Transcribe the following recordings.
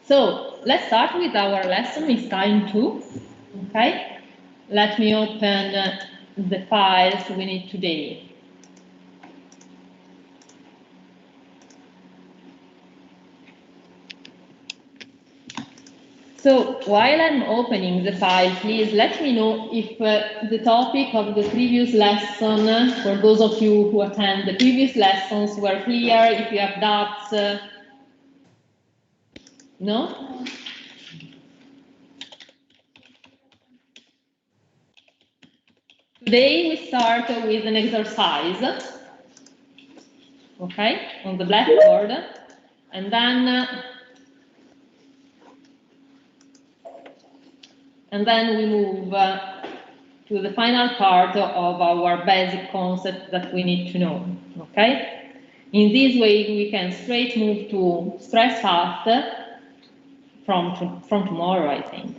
So let's start with our lesson. It's time 2. Okay. Let me open the files we need today. So while I'm opening the file, please let me know if the topic of the previous lesson, for those of you who attend the previous lessons, were clear, if you have doubts. No? Today we start with an exercise, okay, on the blackboard, and then we move to the final part of our basic concept that we need to know, okay? In this way, we can straight move to stress fast from tomorrow, I think.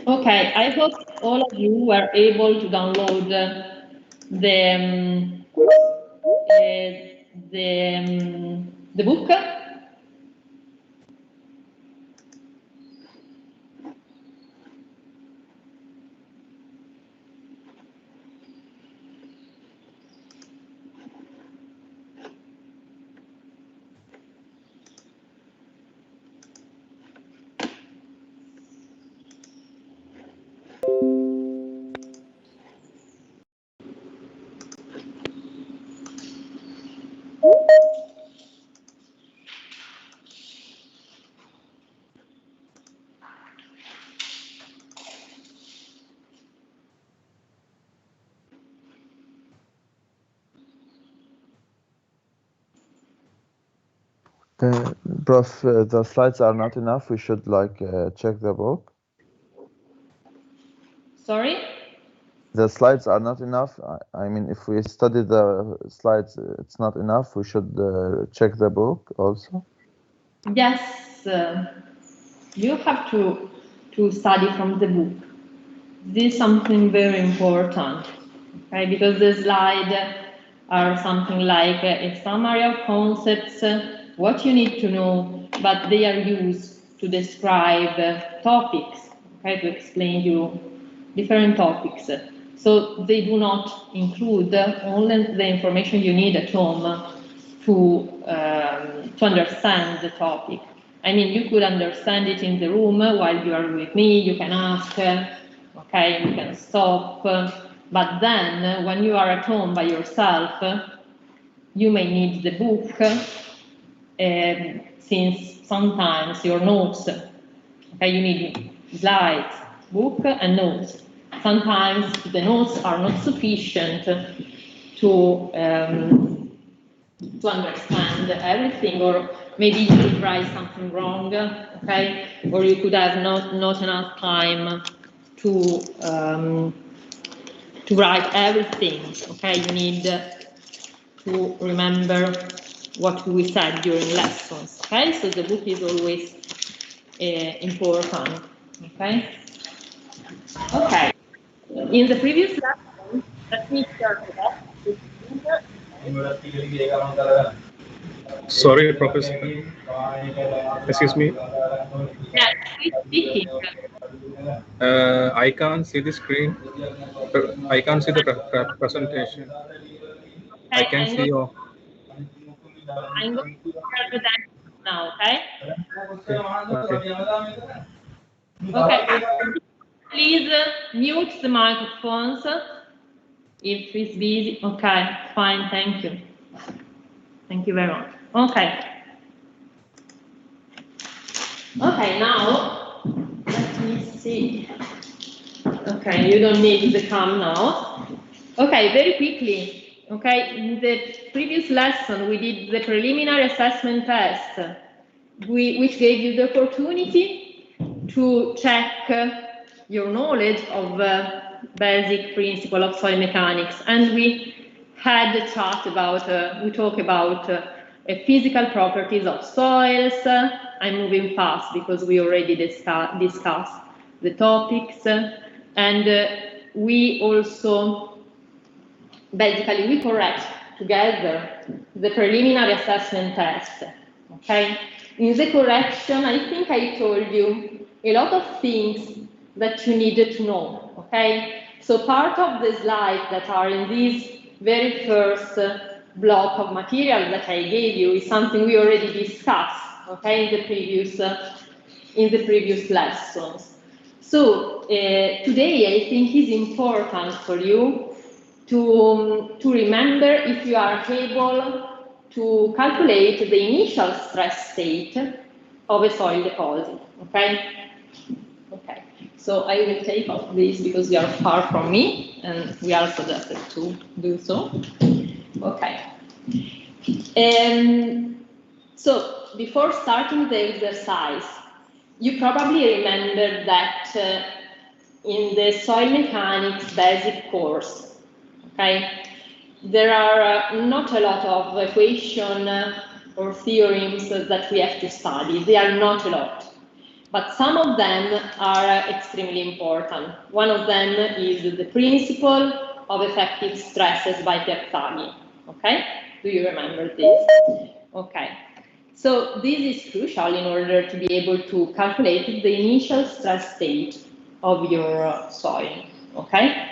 Okay, I hope all of you were able to download the book. Prof, the slides are not enough. We should check the book. Sorry? The slides are not enough. I mean, if we study the slides, it's not enough. We should check the book also. Yes, you have to study from the book. This is something very important, okay? Because the slides are something like a summary of concepts, what you need to know, but they are used to describe topics, okay, to explain you different topics. So they do not include only the information you need at home to understand the topic. I mean, you could understand it in the room while you are with me, you can ask, okay, you can stop, but then when you are at home by yourself, you may need the book, since sometimes your notes, okay, you need slides, book and notes. Sometimes the notes are not sufficient to understand everything, or maybe you could write something wrong, okay, or you could have not enough time to write everything, okay. You need to remember what we said during lessons, okay. So the book is always important, okay. Okay, in the previous lesson, let me start with that. Sorry, Professor. Excuse me. Yes, please speaking. I can't see the screen. I can't see the presentation. Okay, I can see your. I'm going to share the deck now, okay? Okay, please mute the microphones if it's busy. Okay, fine, thank you. Thank you very much. Okay. Okay, now, let me see. Okay, you don't need the cam now. Okay, very quickly. Okay, in the previous lesson, we did the preliminary assessment test, which gave you the opportunity to check your knowledge of basic principle of soil mechanics, and we had a chat about, we talk about physical properties of soils. I'm moving fast because we already discussed the topics, and we also, basically, we correct together the preliminary assessment test, okay? In the correction, I think I told you a lot of things that you needed to know, okay? So part of the slides that are in this very first block of material that I gave you is something we already discussed, okay, in the previous lessons. So today I think is important for you to remember if you are able to calculate the initial stress state of a soil deposit, okay? Okay, so I will take off this because you are far from me, and we are suggested to do so. Okay. So before starting the exercise, you probably remember that in the soil mechanics basic course, okay, there are not a lot of equations or theorems that we have to study. They are not a lot, but some of them are extremely important. One of them is the principle of effective stresses by Tertaghi. Okay, do you remember this? Okay, so this is crucial in order to be able to calculate the initial stress state of your soil. Okay.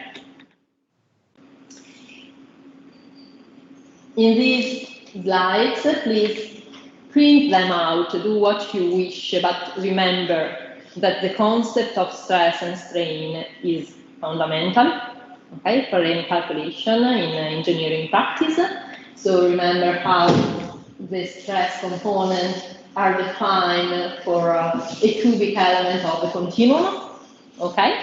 In these slides, please print them out, do what you wish, but remember that the concept of stress and strain is fundamental, okay, for any calculation in engineering practice. So remember how the stress components are defined for a cubic element of the continuum, okay?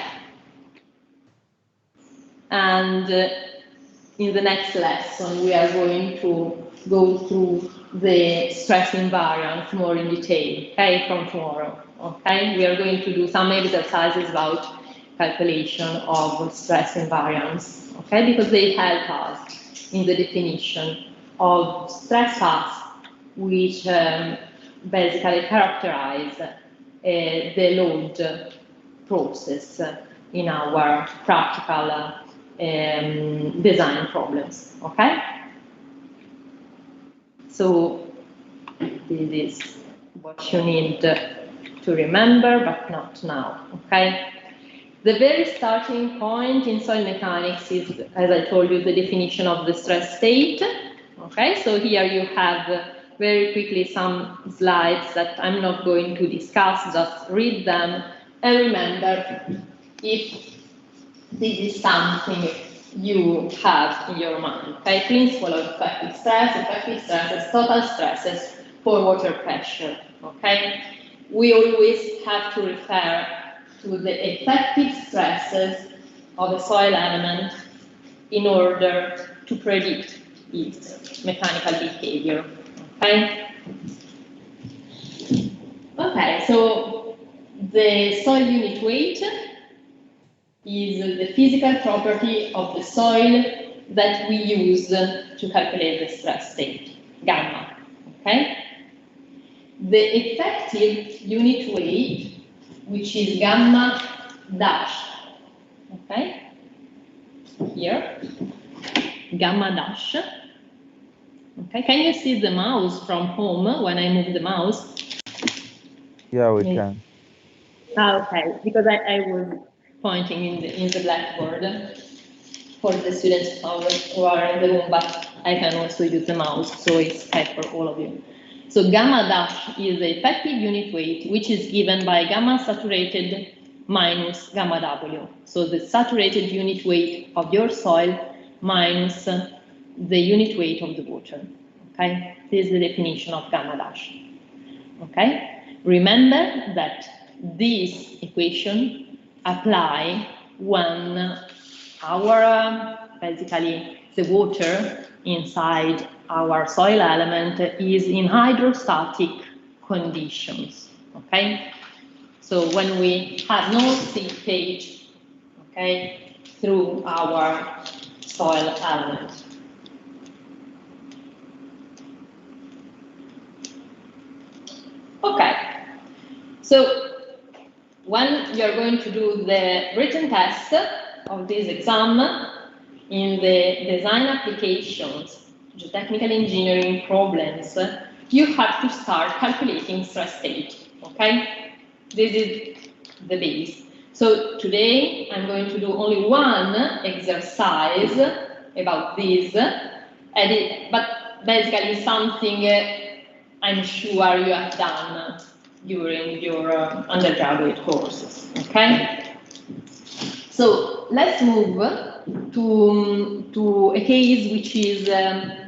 And in the next lesson, we are going to go through the stress invariance more in detail, okay, from tomorrow, okay? We are going to do some exercises about calculation of stress invariance, okay, because they help us in the definition of stress paths, which basically characterize the load process in our practical design problems, okay? So this is what you need to remember, but not now, okay? The very starting point in soil mechanics is, as I told you, the definition of the stress state, okay? So here you have very quickly some slides that I'm not going to discuss, just read them and remember if this is something you have in your mind, okay? Principle of effective stresses, total stresses for water pressure, okay? We always have to refer to the effective stresses of a soil element in order to predict its mechanical behavior, okay? Okay, so the soil unit weight is the physical property of the soil that we use to calculate the stress state, gamma, okay? The effective unit weight, which is gamma dash, okay? Here, gamma dash. Okay, can you see the mouse from home when I move the mouse? Yeah, we can. Okay, because I was pointing in the blackboard for the students who are in the room, but I can also use the mouse, so it's Skype for all of you. So gamma dash is the effective unit weight, which is given by gamma saturated minus gamma W. So the saturated unit weight of your soil minus the unit weight of the water. Okay, this is the definition of gamma dash. Okay, remember that this equation apply when our basically the water inside our soil element is in hydrostatic conditions, okay? So when we have no seepage, okay, through our soil element. Okay, so when you're going to do the written test of this exam in the design applications, geotechnical engineering problems, you have to start calculating stress state, okay? This is the base. So today I'm going to do only one exercise about this, but basically something I'm sure you have done during your undergraduate courses, okay? So let's move to a case which is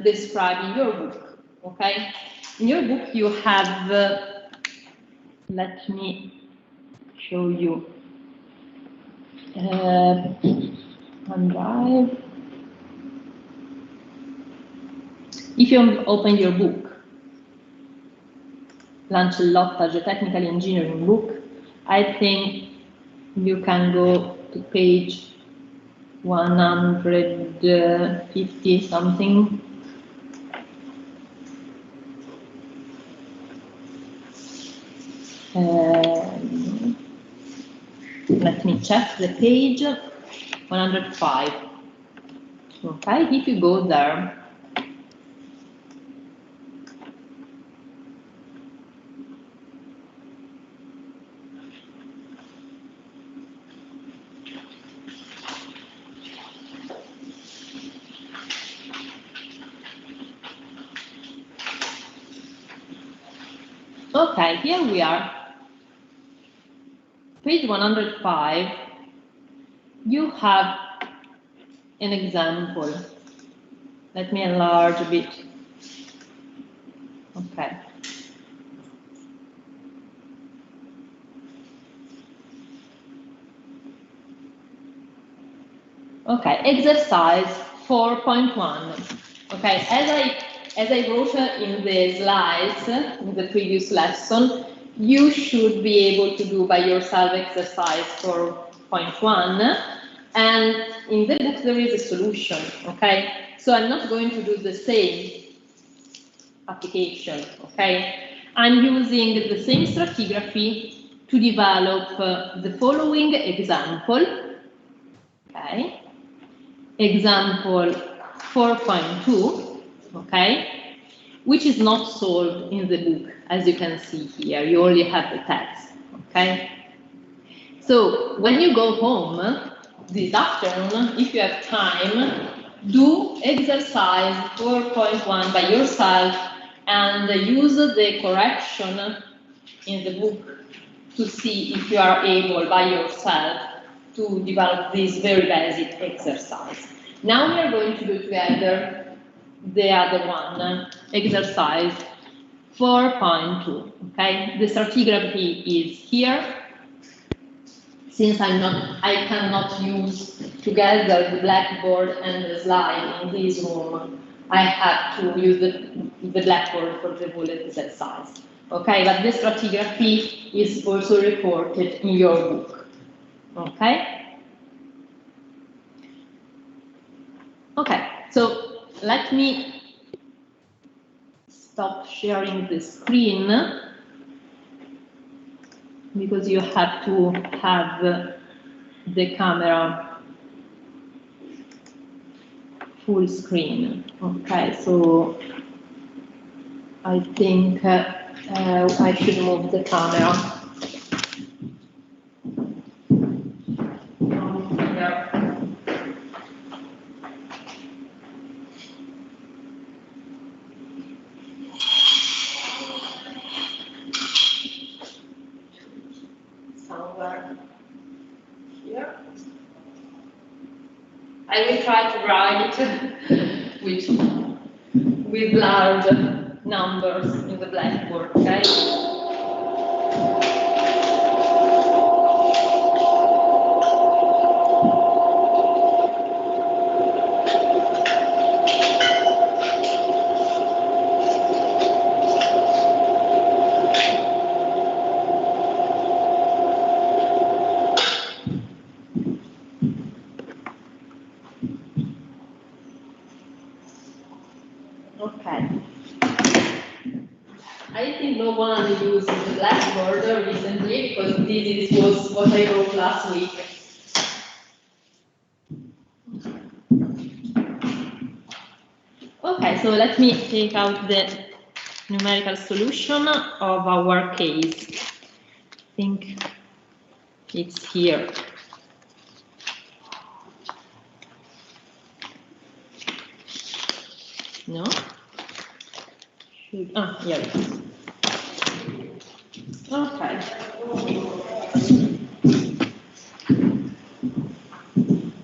described in your book, okay? In your book you have, let me show you, OneDrive. If you open your book, Lancellotta Geotechnical Engineering book, I think you can go to page 150 something. Let me check the page, 105. Okay, if you go there, okay, here we are. Page 105, you have an example. Let me enlarge a bit. Okay. Okay, exercise 4.1. Okay, as I wrote in the slides in the previous lesson, you should be able to do by yourself exercise 4.1, and in the book there is a solution. Okay, so I'm not going to do the same application. Okay, I'm using the same stratigraphy to develop the following example. Okay. Example 4.2, okay, which is not solved in the book, as you can see here. You only have the text, okay? So when you go home this afternoon, if you have time, do exercise 4.1 by yourself and use the correction in the book to see if you are able by yourself to develop this very basic exercise. Now we are going to do together the other one, exercise 4.2. Okay, the stratigraphy is here. Since I cannot use together the blackboard and the slide in this room, I have to use the blackboard for the bullet exercise. Okay, but the stratigraphy is also reported in your book. Okay. Okay, so let me stop sharing the screen because you have to have the camera full screen. Okay, so I think I should move the camera. I will try to write with large numbers in the blackboard, okay? Okay. I think no one used the Blackboard recently because this was what I wrote last week. Okay, so let me take out the numerical solution of our case. I think it's here. No? Ah, here it is. Okay.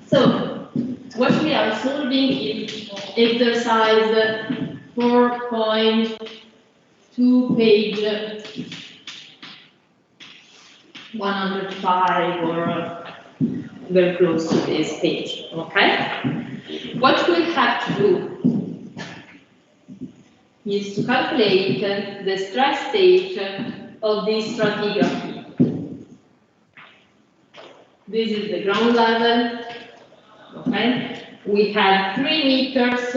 So, what we are solving is exercise 4.2, page 105, or very close to this page, okay? What we have to do is to calculate the stress state of this stratigraphy. This is the ground level, okay? We have 3 meters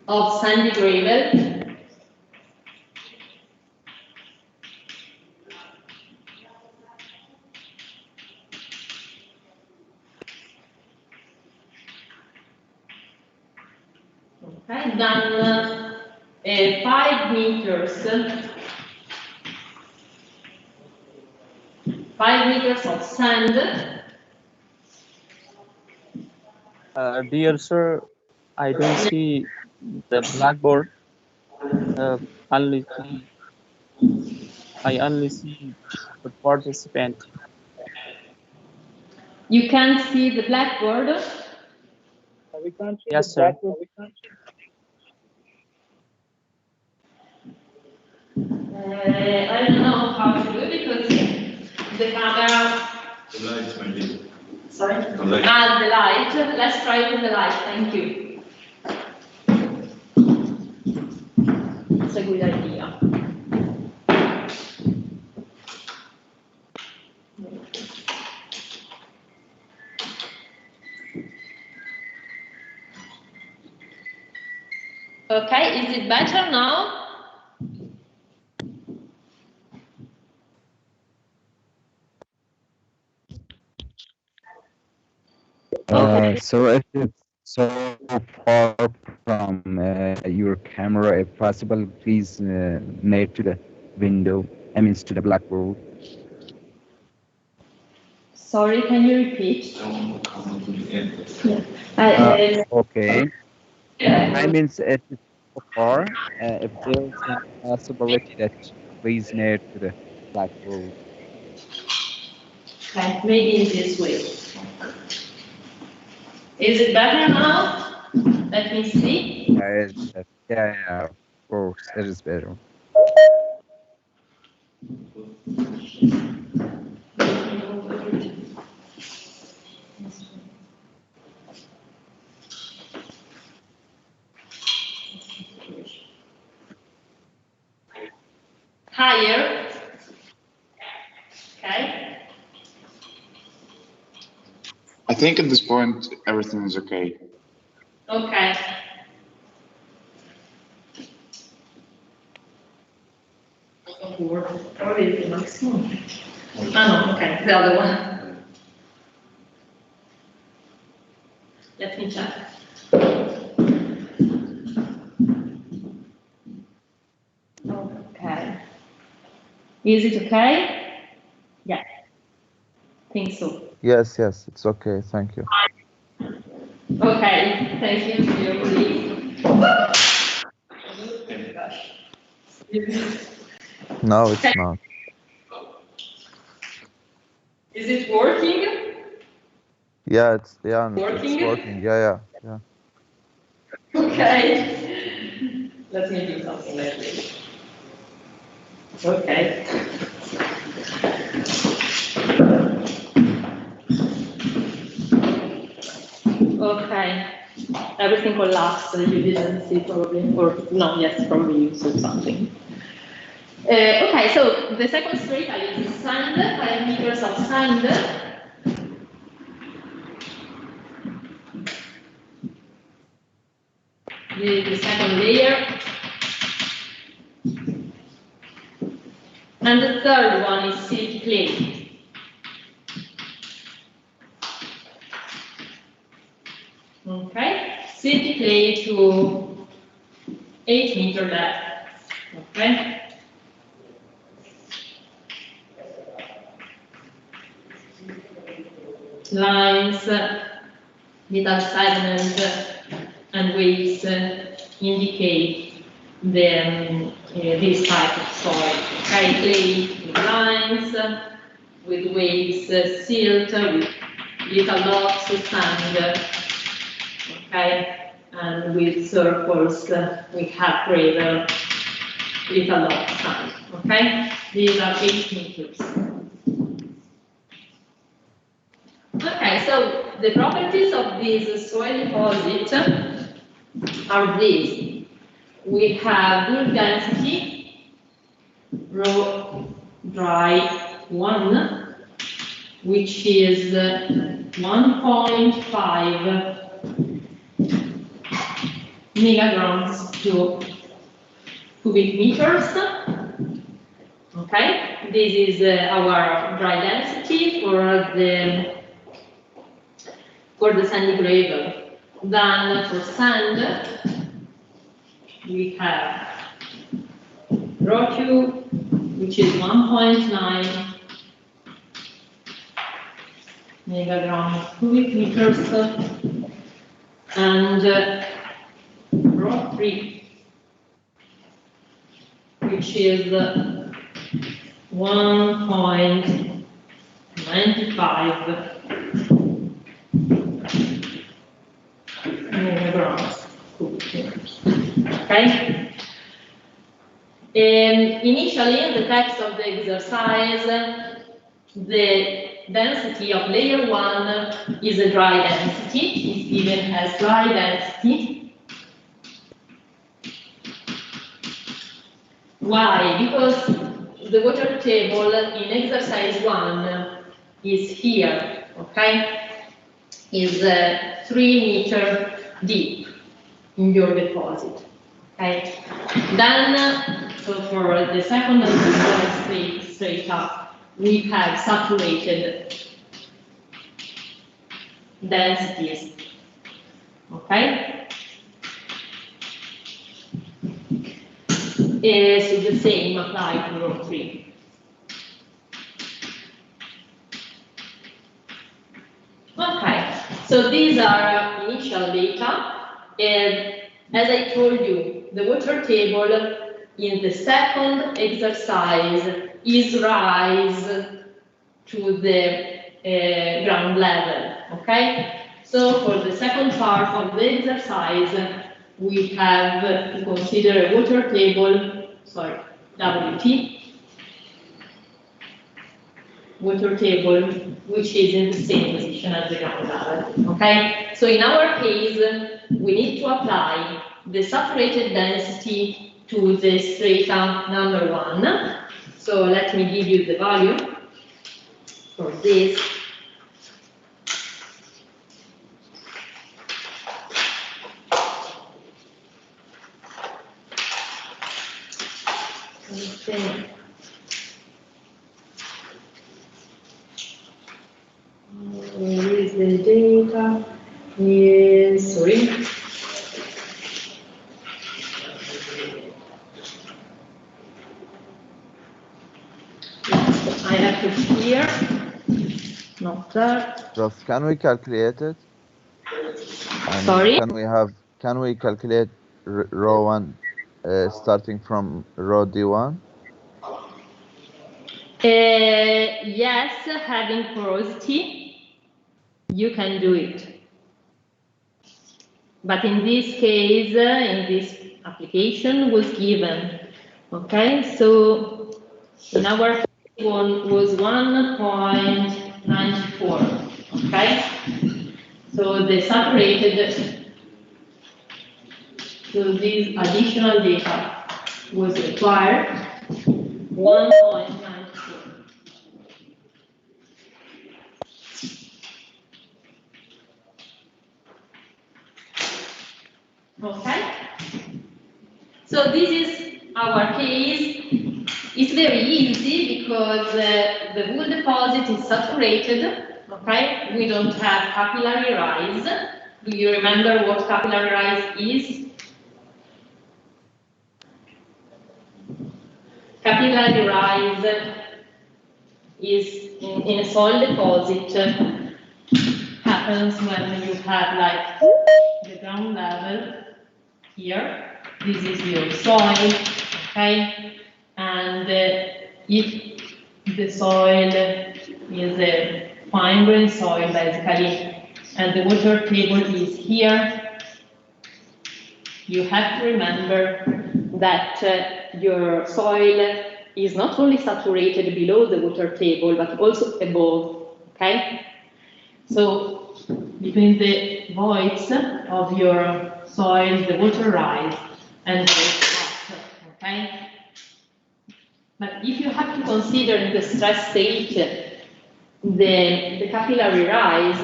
of sandy gravel. Okay, then 5 meters. 5 meters of sand. Dear sir, I don't see the blackboard. I only see the participant. You can see the blackboard. Yes, sir. I don't know how to do it because the camera. The light, maybe. Sorry? The light. Ah, the light. Let's try with the light. Thank you. It's a good idea. Okay, is it better now? Okay. So if it's so far from your camera, if possible, please near to the window, I mean to the blackboard. Sorry, can you repeat? Don't come to the end. Yeah. Okay. I mean if it's so far, if there's a possibility that please near to the blackboard. Okay, maybe in this way. Is it better now? Let me see. Yeah, of course, it is better. Higher. Okay. I think at this point, everything is okay. Okay. Probably the maximum. Ah, no, okay, the other one. Let me check. Okay. Is it okay? Yeah. I think so. Yes, it's okay. Thank you. Okay, thank you for your relief. No, it's not. Is it working? Yeah, it's Working? working. Yeah. Okay. Let me do something like this. Okay. Okay. Everything collapsed. You didn't see probably, or no? Yes, probably you saw something. Okay, so the second straight I use sand, 5 meters of sand. the second layer. And the third one is silty clay. Okay, silty clay to 8 meter depth. Okay. Lines, little segments, and waves indicate this type of soil. Okay, clay with lines, with waves, silt, with little dots of sand. Okay, and with circles, we have gravel, little dots of sand. Okay, these are 8 meters. Okay, so the properties of this soil deposit are these. We have good density, raw, dry 1, which is 1.5 milligrams to cubic meters. Okay, this is our dry density for the sandy gravel. Then for sand, we have raw 2, which is 1.9 milligrams cubic meters, and raw 3, which is 1.95 milligrams cubic meters. Okay. Initially, in the text of the exercise, the density of layer 1 is a dry density. It's given as dry density. Why? Because the water table in exercise 1 is here. Okay, is 3 meters deep in your deposit. Okay. Then, so for the second and the third strata, we have saturated densities. Okay. So the same applies to row 3. Okay, so these are initial data, and as I told you, the water table in the second exercise is rise to the ground level, okay? So for the second part of the exercise, we have to consider a water table, sorry, WT, water table, which is in the same position as the ground level, okay? So in our case, we need to apply the saturated density to the strata number 1. So let me give you the value for this. Okay. Where is the data? Yes, sorry. I have to clear. Not there. Just can we calculate it? Sorry? Can we calculate row 1 starting from row D1? Yes, having porosity, you can do it. But in this case, in this application was given. Okay, so in our case one was 1.94. Okay, so the saturated, so this additional data was required 1.94. Okay? So this is our case. It's very easy because the wool deposit is saturated. Okay? We don't have capillary rise. Do you remember what capillary rise is? Capillary rise is in a soil deposit happens when you have like the ground level here. This is your soil, okay? And if the soil is a fine-grained soil, basically, and the water table is here, you have to remember that your soil is not only saturated below the water table, but also above, okay? So, between the voids of your soil, the water rise and goes up, okay? But if you have to consider in the stress state the capillary rise,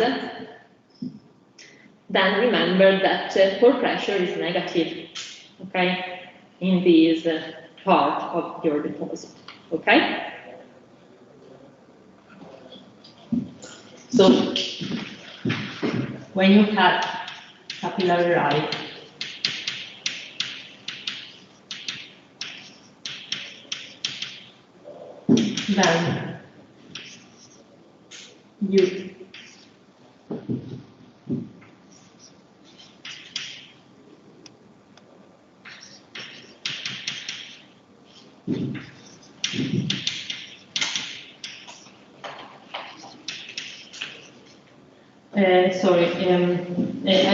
then remember that pore pressure is negative, okay, in this part of your deposit, okay? So, when you have capillary rise, then you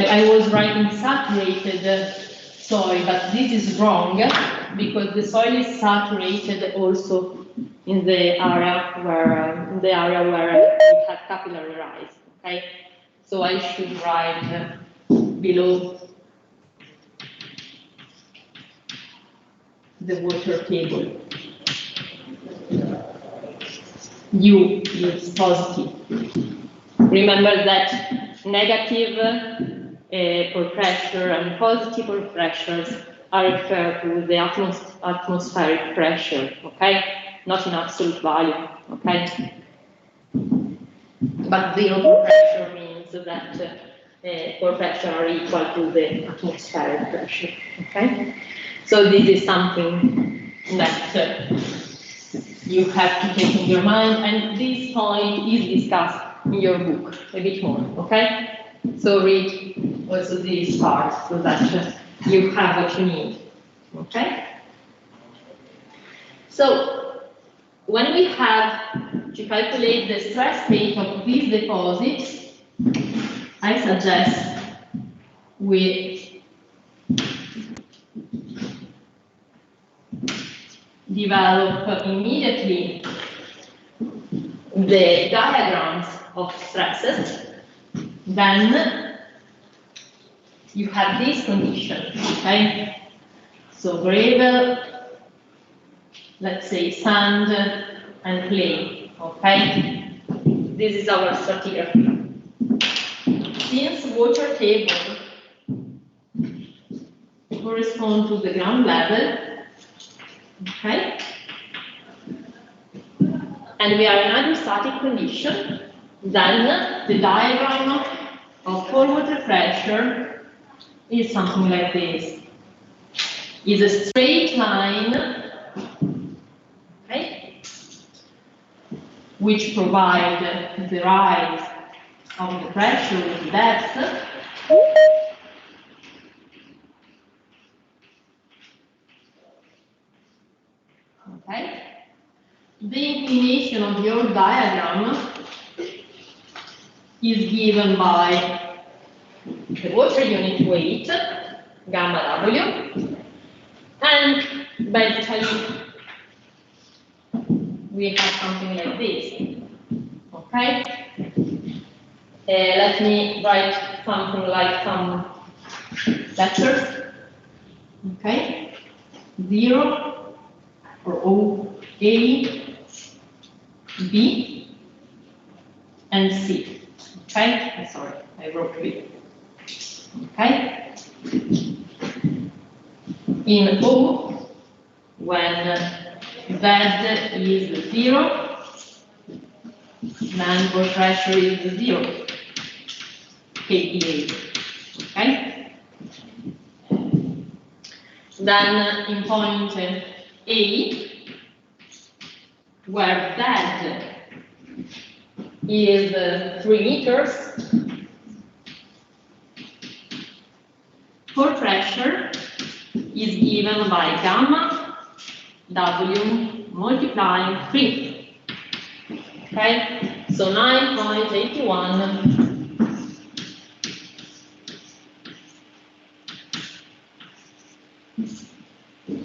I was writing saturated soil, but this is wrong because the soil is saturated also in the area where we have capillary rise. Okay, so I should write below the water table. U is positive. Remember that negative pore pressure and positive pore pressures are referred to the atmospheric pressure, okay? Not in absolute value, okay? But zero pore pressure means that pore pressure are equal to the atmospheric pressure, okay? So this is something that you have to take in your mind, and this point is discussed in your book a bit more, okay? So read also this part so that you have what you need, okay? So when we have to calculate the stress state of these deposits, I suggest we develop immediately the diagrams of stresses. Then you have this condition, okay? So gravel, let's say sand and clay, okay? This is our stratigraphy. Since water table correspond to the ground level, okay? And we are in hydrostatic condition, then the diagram of pore water pressure is something like this. It's a straight line, okay, which provides the rise of the pressure with depth. Okay. The inclination of your diagram is given by the water unit weight, gamma W, and basically we have something like this. Okay? Let me write something like some letters. Okay? 0 for O, A, B, and C. Okay? Sorry, I wrote B. Okay? in O, when Z is 0, then pore pressure is 0, kPa. Okay? Then in point A, where Z is 3 meters, pore pressure is given by gamma W multiplying 3. Okay, so 9.81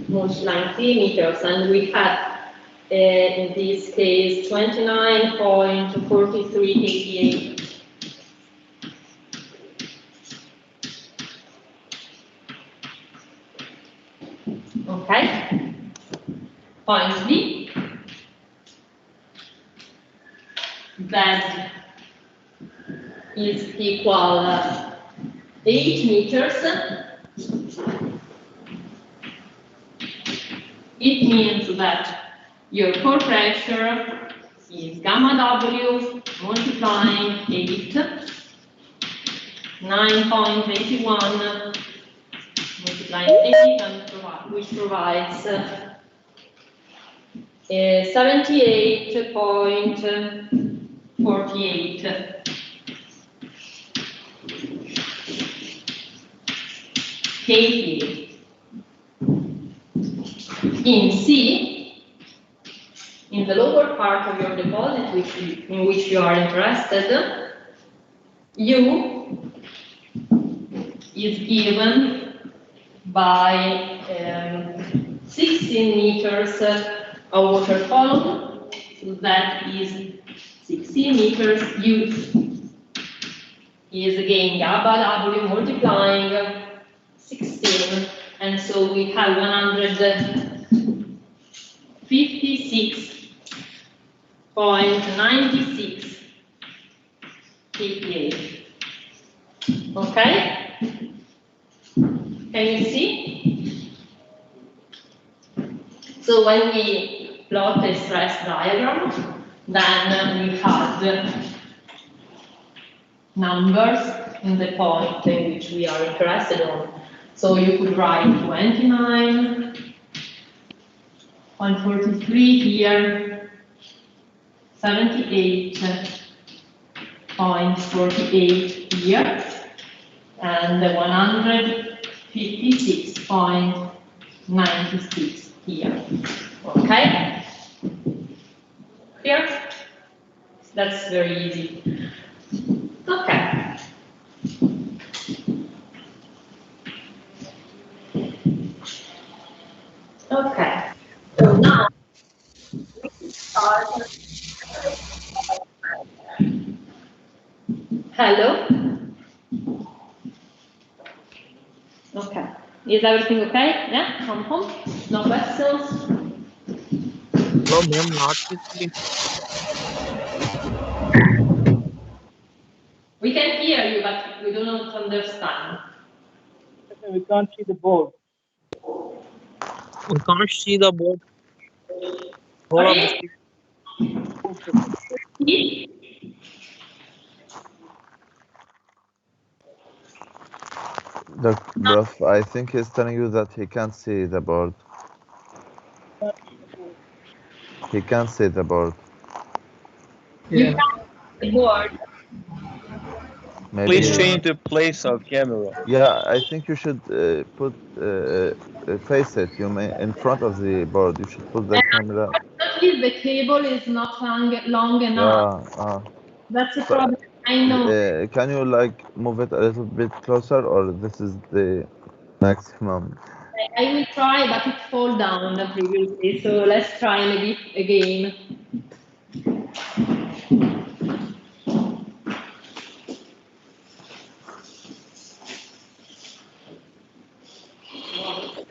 multiplying 3 meters, and we had in this case 29.43 kPa. Okay, point B, Z is equal 8 meters. It means that your pore pressure is gamma W multiplying 8, 9.81 multiplying 8, and which provides 78.48 kPa. In C, in the lower part of your deposit, in which you are interested, U is given by 16 meters of water column, so that is 16 meters. U is again gamma W multiplying 16, and so we have 156.96 kPa. Okay? Can you see? So when we plot a stress diagram, then we have numbers in the point in which we are interested on. So you could write 29.43 here, 78.48 here, and 156.96 here. Okay? Clear? That's very easy. Okay. Okay. So now we start. Hello? Okay. Is everything okay? Yeah? From home? No questions? No, ma'am, not really. We can hear you, but we do not understand. We can't see the board. We can't see the board. Hold on. Sorry? Prof, I think he's telling you that he can't see the board. He can't see the board. You can't see the board. Maybe. Please change the place of camera. Yeah, I think you should face it. You may in front of the board. You should put the camera. Unfortunately, the cable is not long enough. Yeah. That's the problem. I know. Can you like move it a little bit closer, or this is the maximum? I will try, but it fall down previously. So let's try maybe again.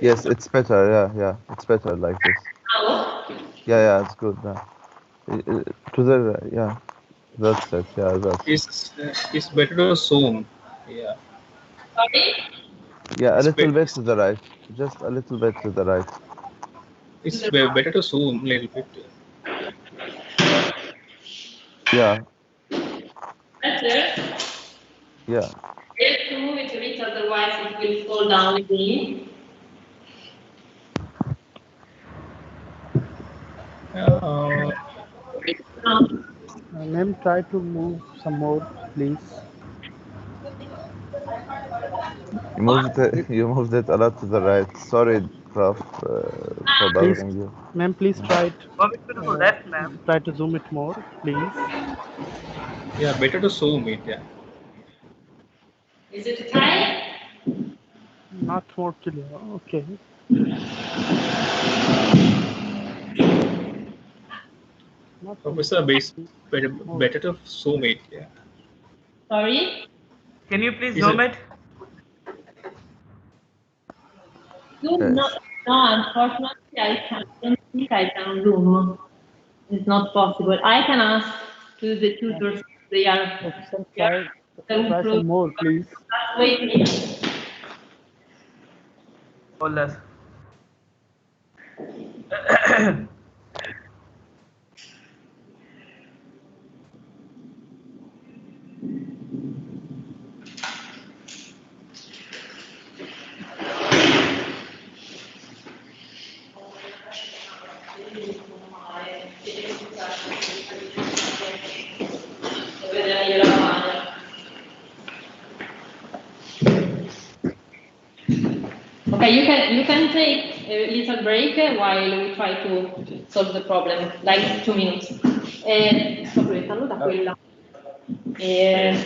Yes, it's better. Yeah, it's better like this. Hello? Yeah, it's good. To the yeah, that's it. Yeah, that's. It's better to zoom. Yeah. Sorry? Yeah, a It's little be- bit to the right. Just a little bit to the right. It's better to zoom a little bit. Yeah, Better. yeah. You have to move it a bit, otherwise it will fall down again. Ma'am, try to move some more, please. You moved it a lot to the right. Sorry, Prof, for Please, bothering you. ma'am, please try it. Move it to the left, ma'am. Try to zoom it more, please. Yeah, better to zoom it. Yeah. Is it okay? Not more clear. Okay. Not Professor, better to zoom it. Yeah. Sorry? Can you please Is zoom it- it? Zoom? No, Yes. unfortunately, I don't think I can zoom. It's not possible. I can ask to the tutors if they are. Professor, Yeah, try some more, please. Wait a minute. Or less? Okay, you can take a little break while we try to solve the problem, like 2 minutes. Sto proiettando da quella.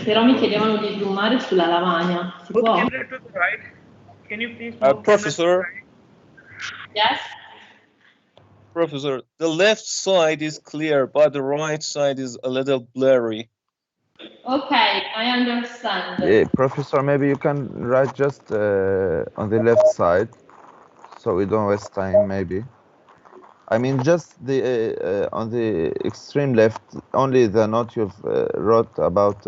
Però mi chiedevano di zoomare sulla lavagna. Si Move può? camera to the right. Can you please move camera to the Professor, right? Yes? Professor, the left side is clear, but the right side is a little blurry. Okay, I understand. Professor, maybe you can write just on the left side, so we don't waste time, maybe. I mean, just the on the extreme left, only the note you've wrote about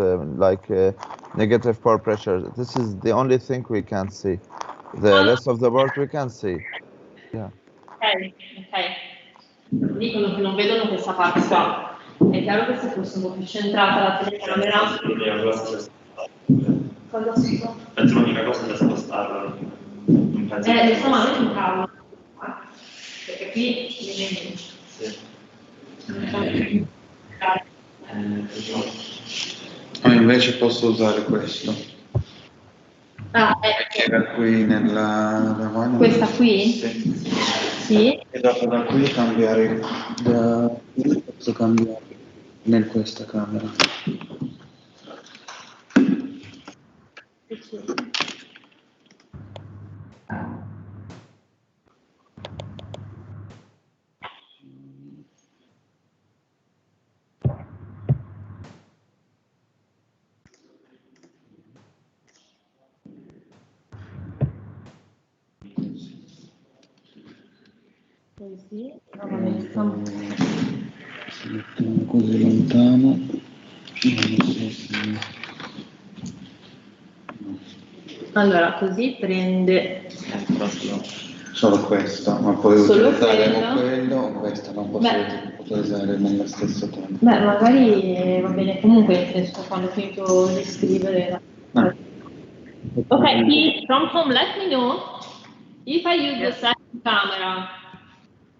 negative pore pressure. This is the only thing we can see. The rest of the board we can see. Yeah. Ok. Dicono che non vedono questa parte qua. È chiaro che se fosse un po' più centrata la telecamera. Cosa si fa? Penso l'unica cosa da spostarla. Non penso che Insomma, a me mi cavolo. Perché qui Sì. Invece posso usare questo. Che era qui nella lavagna. Questa qui? Sì. Sì. E dopo da qui cambiare da qui posso cambiare in questa camera. Così, l'ho messa. Se mettiamo così lontano. Allora, così prende. Solo questo, ma poi Solo utilizzare quello? o quello o questo, non posso utilizzare nello stesso tempo. Beh, magari va bene comunque, nel senso quando ho finito di scrivere. Okay, please, from home, let me know if I use the second camera.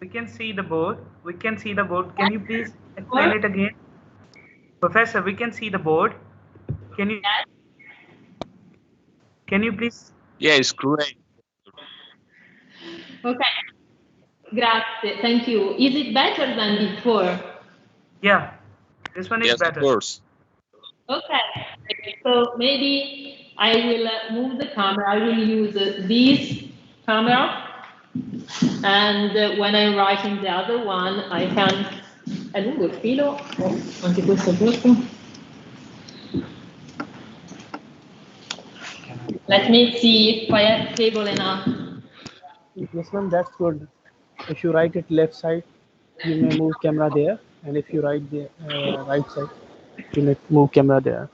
We can see the board. We can see the board. Can you please explain it again? Professor, we can see the board. Can you please? Yeah, it's great. Okay. Grazie, thank you. Is it better than before? Yeah, this one is Yes, better. of course. Okay, so maybe I will move the camera. I will use this camera, and when I'm writing the other one, I can. È lungo il filo? Anche questo è giusto? Let me see if I have cable enough. Yes, ma'am, that's good. If you write it left side, you may move camera there, and if you write the right side, you may move camera there.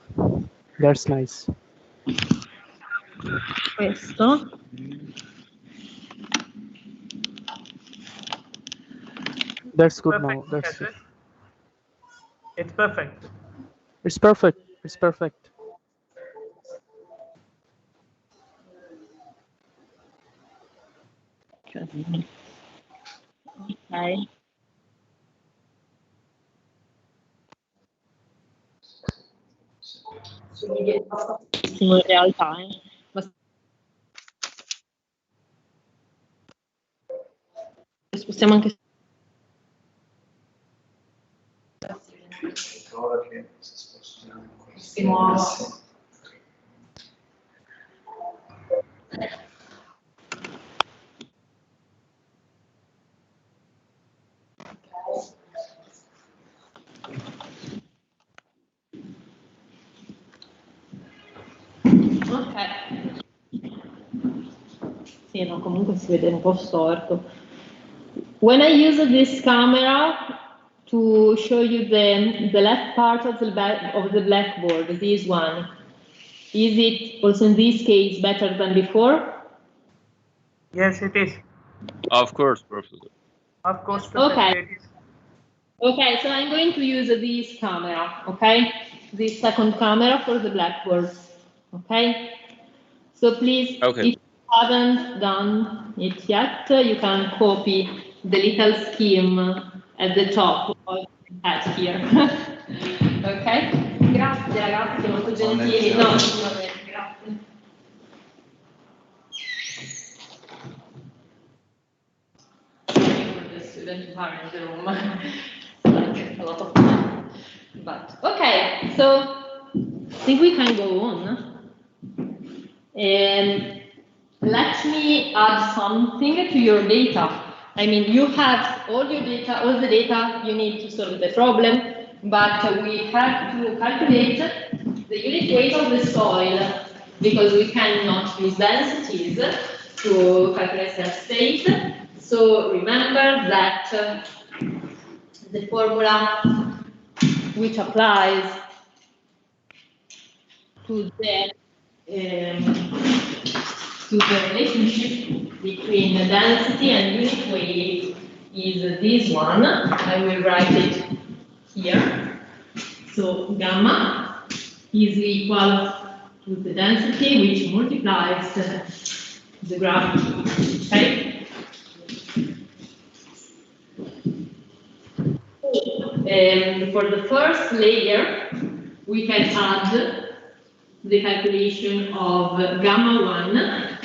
That's nice. questo. That's good Perfect, now. That's Professor. It's perfect. it's perfect. It's perfect. Ok. In realtà, ma spostiamo anche Ora che si spostano questi ok. Sì, no, comunque si vede un po' storto. When I use this camera to show you the left part of the blackboard, this one, is it also in this case better than before? Yes, it is. Of course, Professor. Of course, Professor, Okay. it is. Okay, so I'm going to use this camera, okay? This second camera for the blackboard, okay? So please, Okay. if you haven't done it yet, you can copy the little scheme at the top of the pad here. Okay? Grazie ragazzi, molto gentili. No, vabbè, grazie. For the student who are in the room. Like a lot of time. But okay, so I think we can go on. Let me add something to your data. I mean, you have all your data, all the data you need to solve the problem, but we have to calculate the unit weight of the soil because we cannot use densities to calculate their state. So remember that the formula which applies to the relationship between the density and unit weight is this one. I will write it here. So gamma is equal to the density which multiplies the gravity. Okay? For the first layer, we can add the calculation of gamma 1,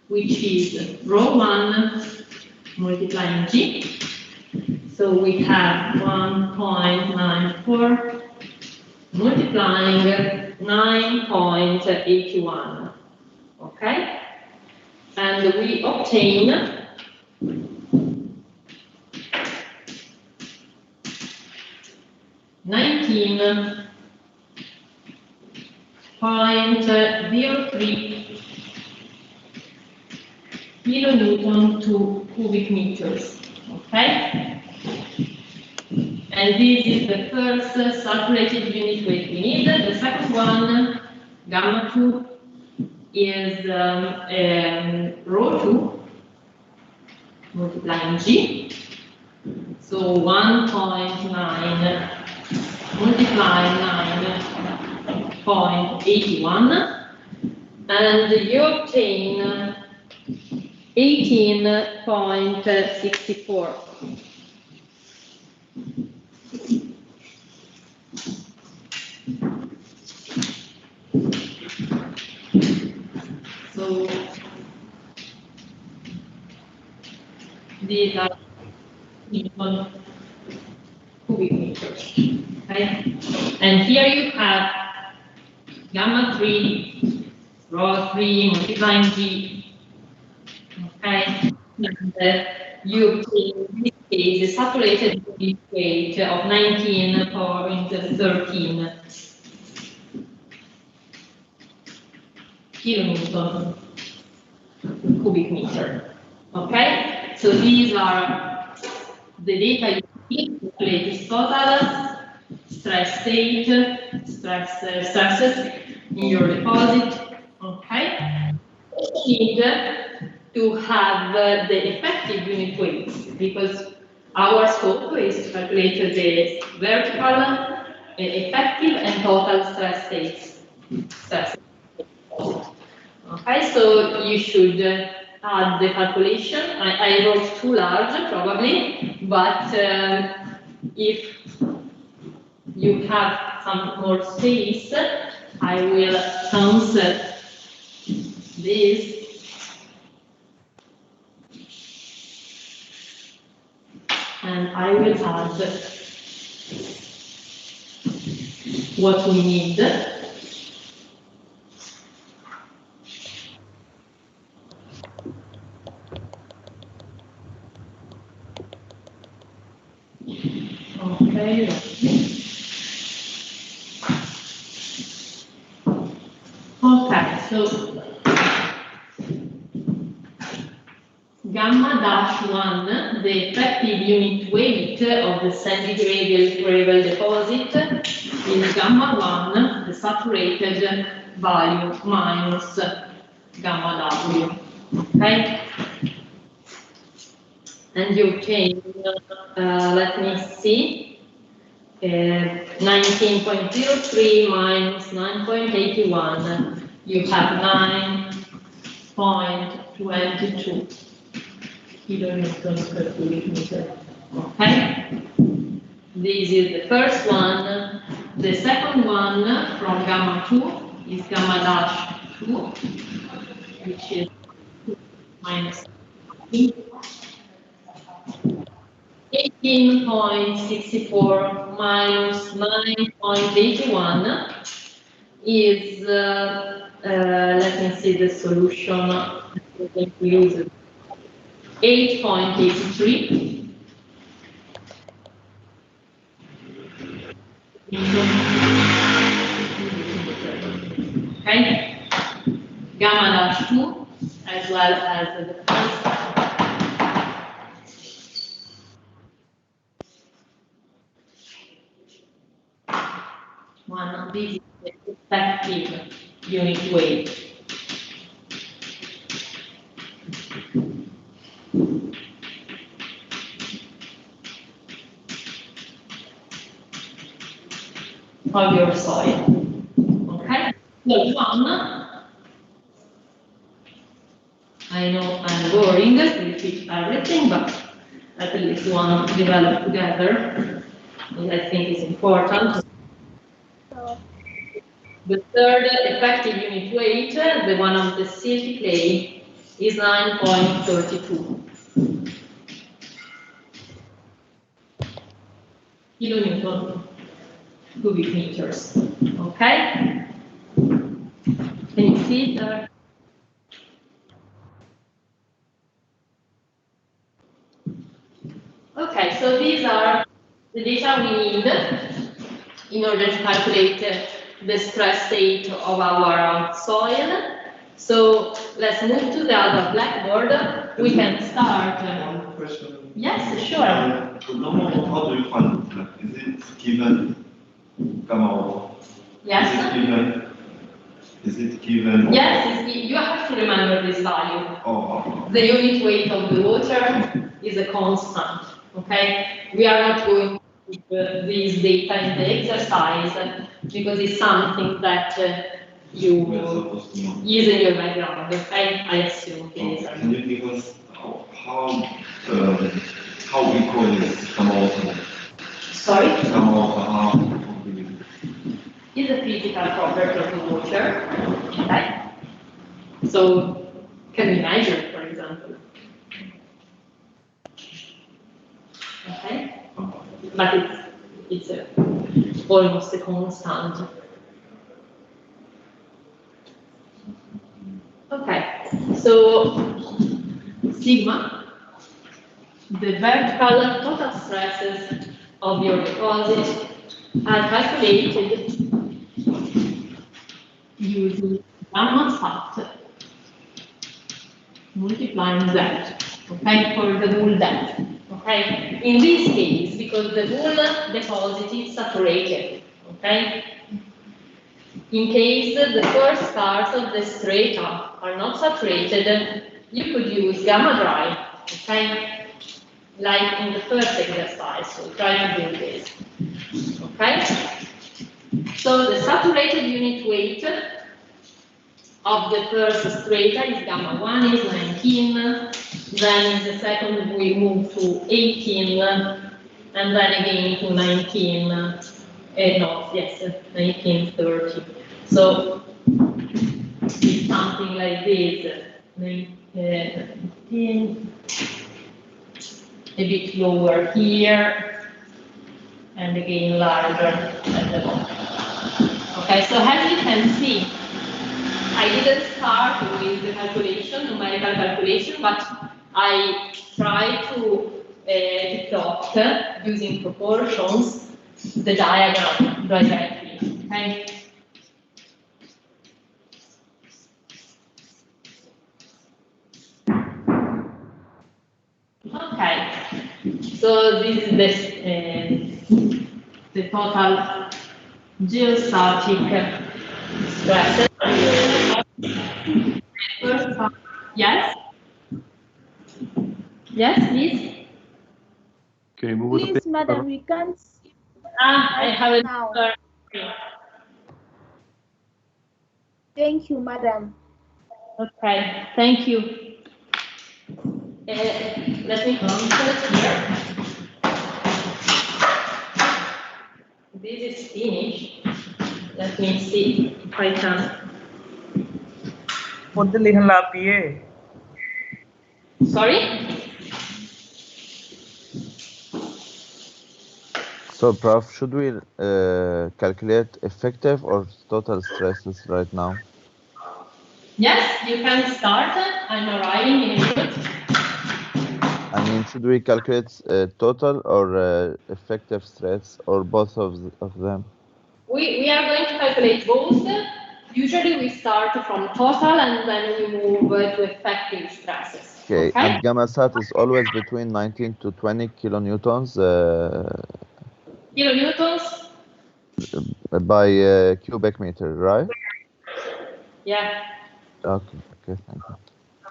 which is rho 1 multiplying g. So we have 1.94 multiplying 9.81. Okay? And we obtain 19.03 kilonewton to cubic meters. Okay? And this is the first saturated unit weight we need. The second one, gamma 2, is rho 2 multiplying g. So 1.9 multiplying 9.81, and you obtain 18.64. So these are equal cubic meters. Okay? And here you have gamma 3, rho 3 multiplying g. Okay? And you obtain in this case a saturated unit weight of 19.13 kilonewton per cubic meter. Okay? So these are the data you need to calculate this total stress state, stresses in your deposit. Okay? need to have the effective unit weights, because our scope is to calculate the vertical, effective, and total stress states. Okay, so you should add the calculation. I wrote too large, probably, but if you have some more space, I will cancel this. And I will add what we need. Okay. Okay, so gamma dash 1, the effective unit weight of the sandy gravel deposit, is gamma 1, the saturated value, minus gamma W. Okay? And you obtain, let me see, 19.03 minus 9.81. You have 9.22 kilonewtons per cubic meter. Okay? This is the first one. The second one from gamma 2 is gamma dash 2, which is minus 18.64 minus 9.81 is, let me see the solution, we use 8.83. Okay, gamma dash 2 as well as the first. One of these is the effective unit weight. Of your soil. Okay? So one, I know I'm boring to repeat everything, but at least one develop together, and I think is important. The third effective unit weight, the one of the silty clay, is 9.32 kilonewton cubic meters. Okay? Can you see it? Okay, so these are the data we need in order to calculate the stress state of our soil. So let's move to the other blackboard. We can start. One question. Yes, sure. The normal, how do you find it? Is it given gamma? Yes. Is it given? Yes, you have to remember this value. Oh. The unit weight of the water is a constant. Okay, we are not going to put these data in the exercise because it's something that you use in your background. Okay, I assume. Can you give us how we call this gamma? Sorry? Gamma. Is a physical property of the water. Okay, so can we measure, for example? Okay, but it's almost a constant. Okay, so sigma, the vertical total stresses of your deposit are calculated using gamma sat multiplying z, okay, for the whole depth. Okay, in this case, because the whole deposit is saturated, okay, in case the first parts of the strata are not saturated, you could use gamma dry, okay? Like in the first exercise, so try to do this, okay? So the saturated unit weight of the first strata is gamma 1 is 19, then in the second we move to 18, and then again to 19, 1930. So it's something like this, 19, a bit lower here, and again larger at the bottom. Okay, so as you can see, I didn't start with the calculation, numerical calculation, but I try to plot using proportions the diagram directly. Okay. Okay. So this is the total geostatic stress. First part, yes? Yes, please? Can you move Please, madam, we can't see. I haven't. Now. Thank you, madam. Okay, thank you. Let me come here. This is finished. Let me see if I can. Sorry? So, Prof, should we calculate effective or total stresses right now? Yes, you can start. I'm arriving in a minute. I mean, should we calculate total or effective stress, or both of them? We are going to calculate both. Usually we start from total and then we move to effective stresses. Okay, and gamma sat is always between 19 to 20 kilonewtons. Kilonewtons? By cubic meter, right? Yeah. Okay, thank you.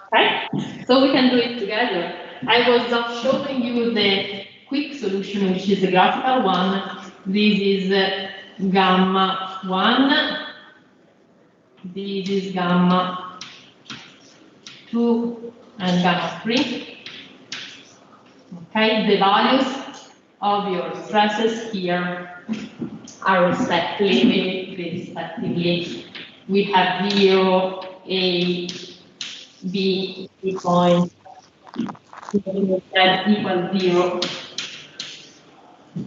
Okay, so we can do it together. I was just showing you the quick solution, which is the graphical one. This is gamma 1. This is gamma 2 and gamma 3. Okay, the values of your stresses here are respectively, we have 0, A, B equal 0.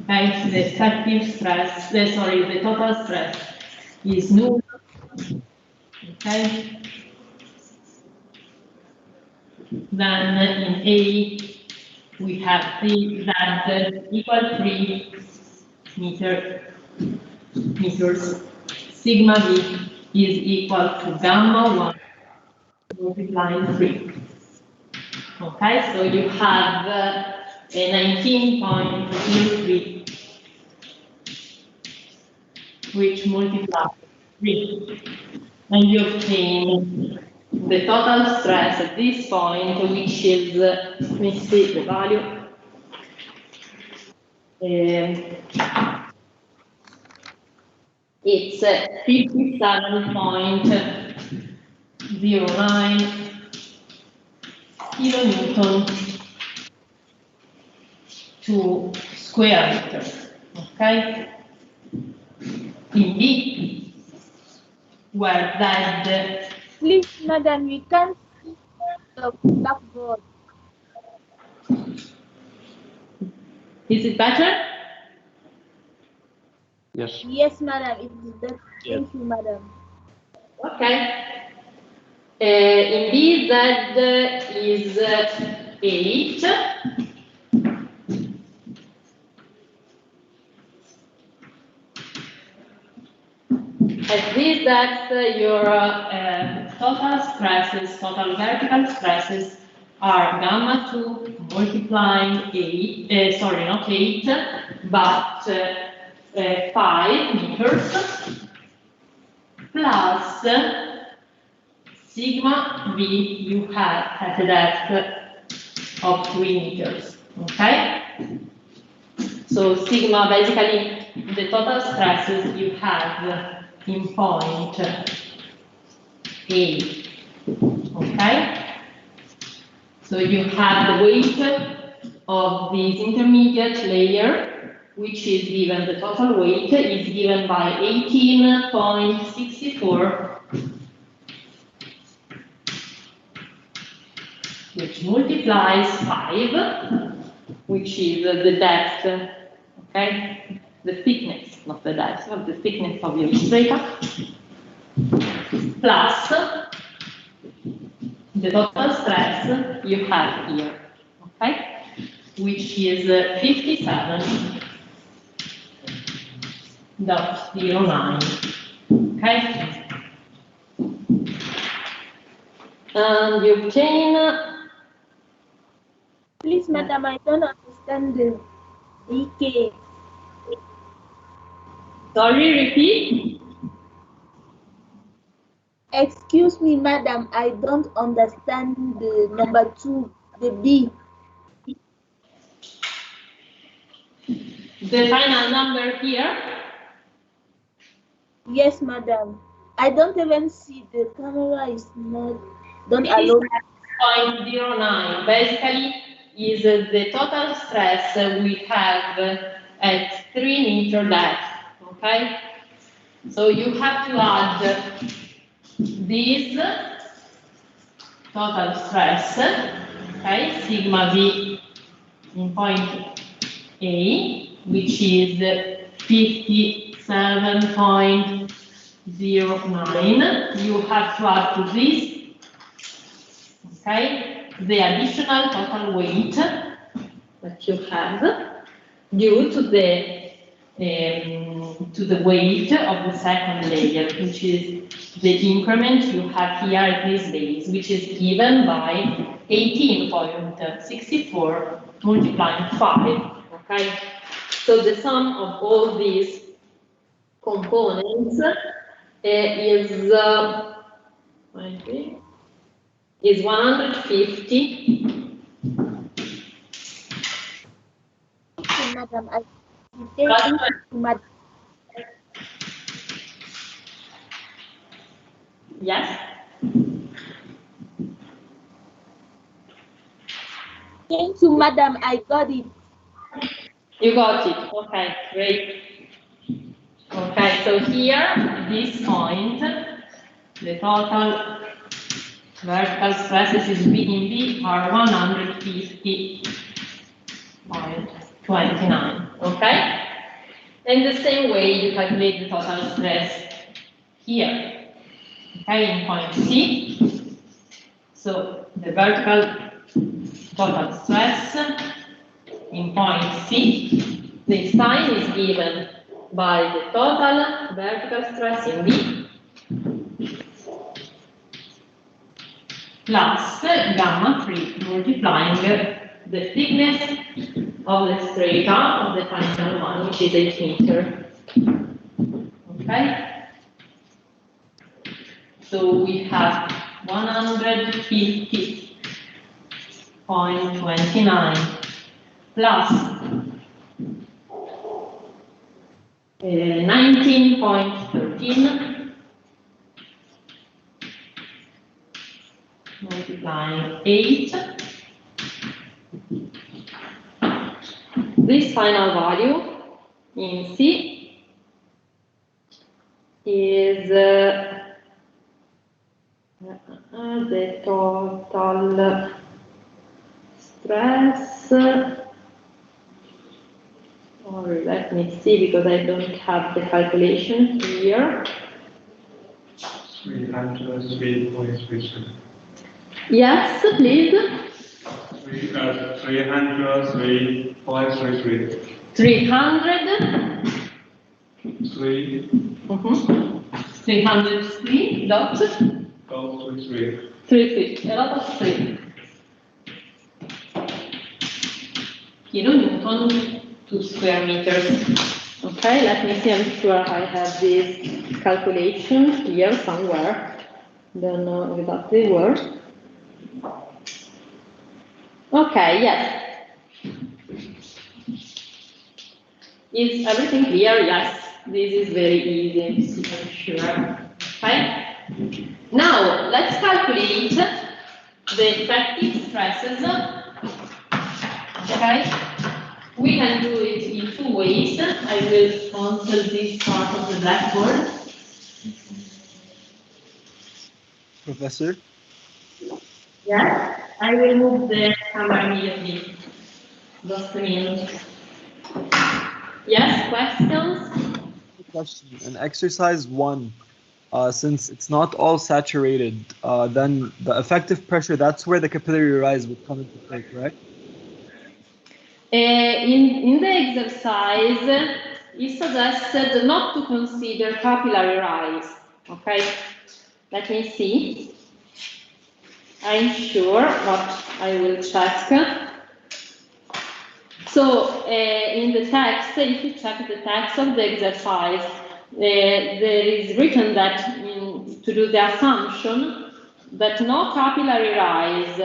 Okay, the effective stress, the total stress is null. Okay. Then in A, we have Z equal 3 meters. Sigma B is equal to gamma 1 multiplying 3. Okay, so you have a 19.03, which multiplies 3, and you obtain the total stress at this point, which is, let me see the value. It's 57.09 kilonewton to square meter. Okay? In B, where that. Please, madam, we can't see the blackboard. Is it better? Yes. Yes, madam, it is better. Thank you, madam. Okay. In B, that is 8. At this, that your total stresses, total vertical stresses are gamma 2 multiplying 8, sorry, not 8, but 5 meters. plus sigma v you have at a depth of 3 meters. Okay? So sigma, basically, the total stresses you have in point A. Okay? So you have the weight of this intermediate layer, which is given, the total weight is given by 18.64, which multiplies 5, which is the depth, okay? The thickness, not the depth, but the thickness of your strata, plus the total stress you have here, okay? Which is 57.09, okay? And you obtain. Please, madam, I don't understand the EK. Sorry, repeat. Excuse me, madam, I don't understand the number 2, the B. The final number here? Yes, madam. I don't even see the camera is not, don't allow me. 0.09 basically is the total stress we have at 3 meter depth, okay? So you have to add this total stress, okay, sigma v in point A, which is 57.09. You have to add to this, okay, the additional total weight that you have due to the weight of the second layer, which is the increment you have here at this base, which is given by 18.64 multiplying 5. Okay, so the sum of all these components is 150. Okay, madam, I thank you, madam. Yes. Thank you, madam. I got it. You got it. Okay, great. Okay, so here, at this point, the total vertical stresses in B are 150.29. Okay? In the same way, you calculate the total stress here. Okay, in point C. So the vertical total stress in point C, this time is given by the total vertical stress in B plus gamma 3 multiplying the thickness of the strata of the final one, which is 8 meters. Okay? So we have 150.29 plus 19.13 multiplying 8. This final value in C is the total stress, or let me see because I don't have the calculation here. 303.33. Yes, please. 303.33. 300. 3. 303 dot. 33. 33. A lot of 3. kilonewton to square meters. Okay, let me see, I'm sure I have this calculation here somewhere. Don't know exactly where. Okay, yes. Is everything clear? Yes. This is very easy, I'm sure. Okay. Now, let's calculate the effective stresses. Okay. We can do it in two ways. I will cancel this part of the blackboard. Professor? Yes, I will move the camera immediately. Just a minute. Yes, questions? Question. In exercise 1, since it's not all saturated, then the effective pressure, that's where the capillary rise would come into play, correct? In the exercise, it suggested not to consider capillary rise. Okay, let me see. I'm sure, but I will check. So, in the text, if you check the text of the exercise, there is written that to do the assumption that no capillary rise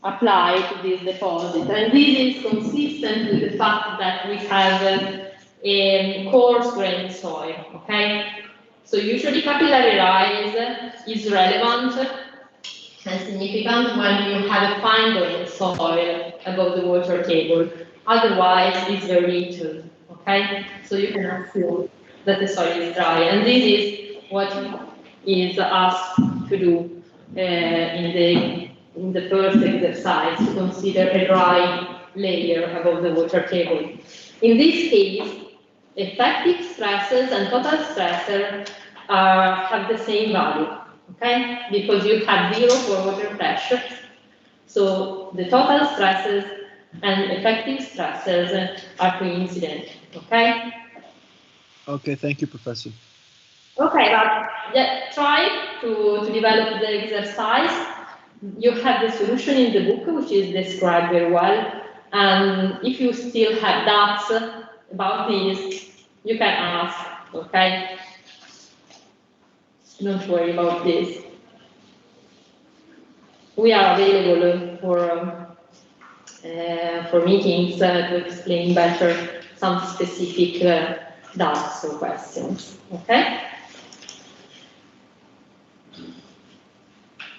apply to this deposit, and this is consistent with the fact that we have a coarse grained soil. Okay, so usually capillary rise is relevant and significant when you have a fine grained soil above the water table. Otherwise, it's very little. Okay, so you can assume that the soil is dry, and this is what is asked to do in the first exercise, to consider a dry layer above the water table. In this case, effective stresses and total stressor have the same value, okay? Because you have 0 for water pressure. So the total stresses and effective stresses are coincident, okay? Okay, thank you, Professor. Okay, but yeah, try to develop the exercise. You have the solution in the book, which is described very well. And if you still have doubts about this, you can ask, okay? Don't worry about this. We are available for meetings to explain better some specific doubts or questions, okay?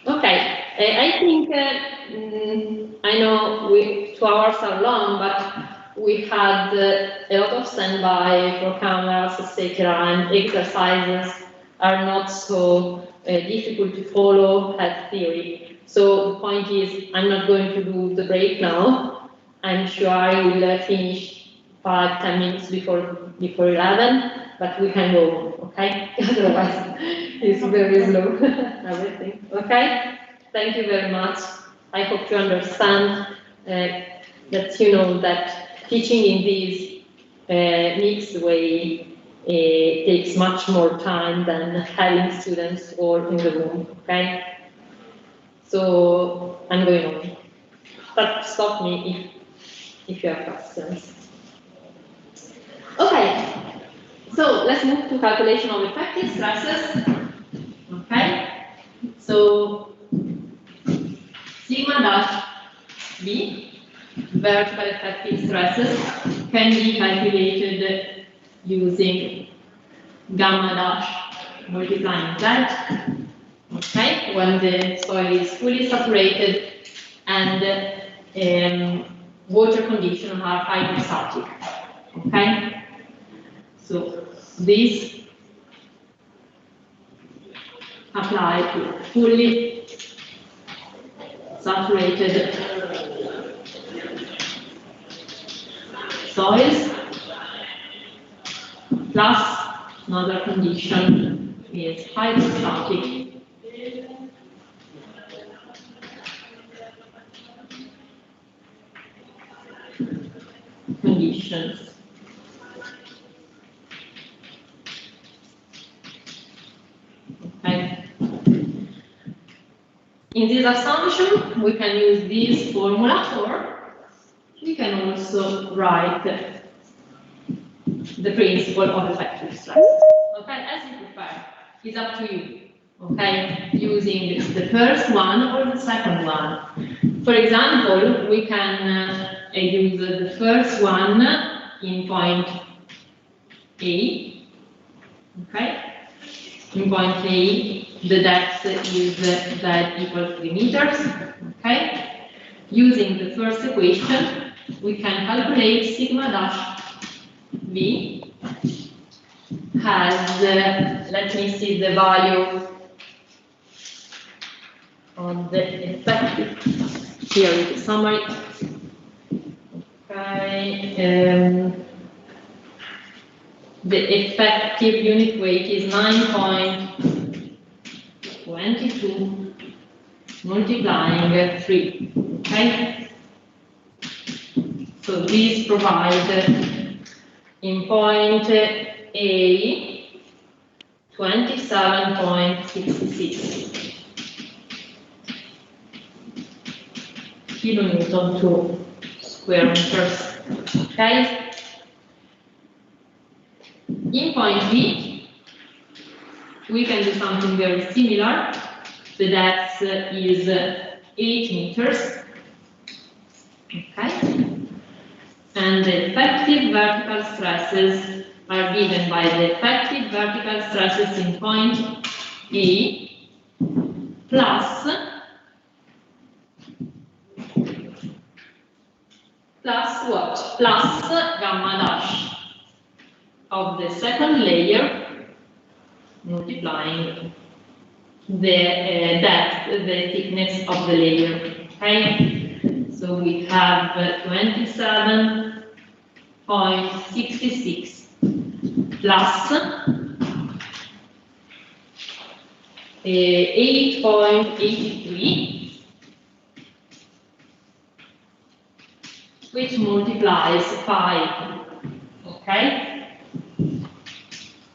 Okay, I think, I know 2 hours are long, but we had a lot of standby for cameras, etc., and exercises are not so difficult to follow as theory. So the point is, I'm not going to do the break now. I'm sure I will finish 5-10 minutes before 11, but we can go on, okay? Otherwise, it's very slow, everything, okay? Thank you very much. I hope you understand that you know that teaching in this mixed way takes much more time than having students all in the room, okay? So I'm going on. But stop me if you have questions. Okay, so let's move to calculation of effective stresses. Okay, so sigma dash B, vertical effective stresses, can be calculated using gamma dash multiplying Z. Okay, when the soil is fully saturated and water conditions are hydrostatic. Okay, so this apply to fully saturated soils, plus another condition is hydrostatic conditions. Okay. In this assumption, we can use this formula, or we can also write the principle of effective stress. Okay, as you prefer, it's up to you. Okay, using the first one or the second one. For example, we can use the first one in point A. Okay, in point A, the depth is z equals 3 meters. Okay, using the first equation, we can calculate sigma dash V has, let me see the value on the effective, here is the summary. Okay, the effective unit weight is 9.22 multiplying 3, okay? So these provide in point A 27.66 kilonewton to square meters, okay? In point B, we can do something very similar. The depth is 8 meters, okay? And the effective vertical stresses are given by the effective vertical stresses in point A plus what? Plus gamma dash of the second layer multiplying the depth, the thickness of the layer. Okay, so we have 27.66 plus 8.83, which multiplies 5. Okay.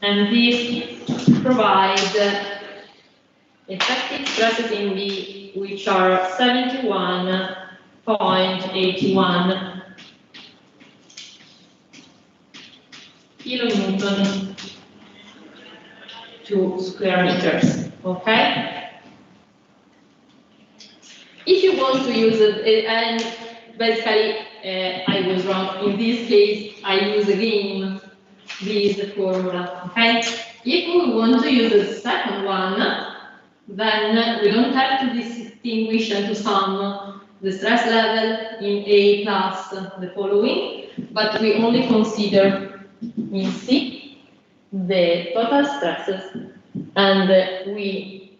And these provide effective stresses in B, which are 71.81 kilonewton to square meters. Okay. If you want to use it, and basically I was wrong in this case, I use again this formula. Okay. If we want to use the second one, then we don't have to distinguish and to sum the stress level in A plus the following, but we only consider in C the total stresses, and we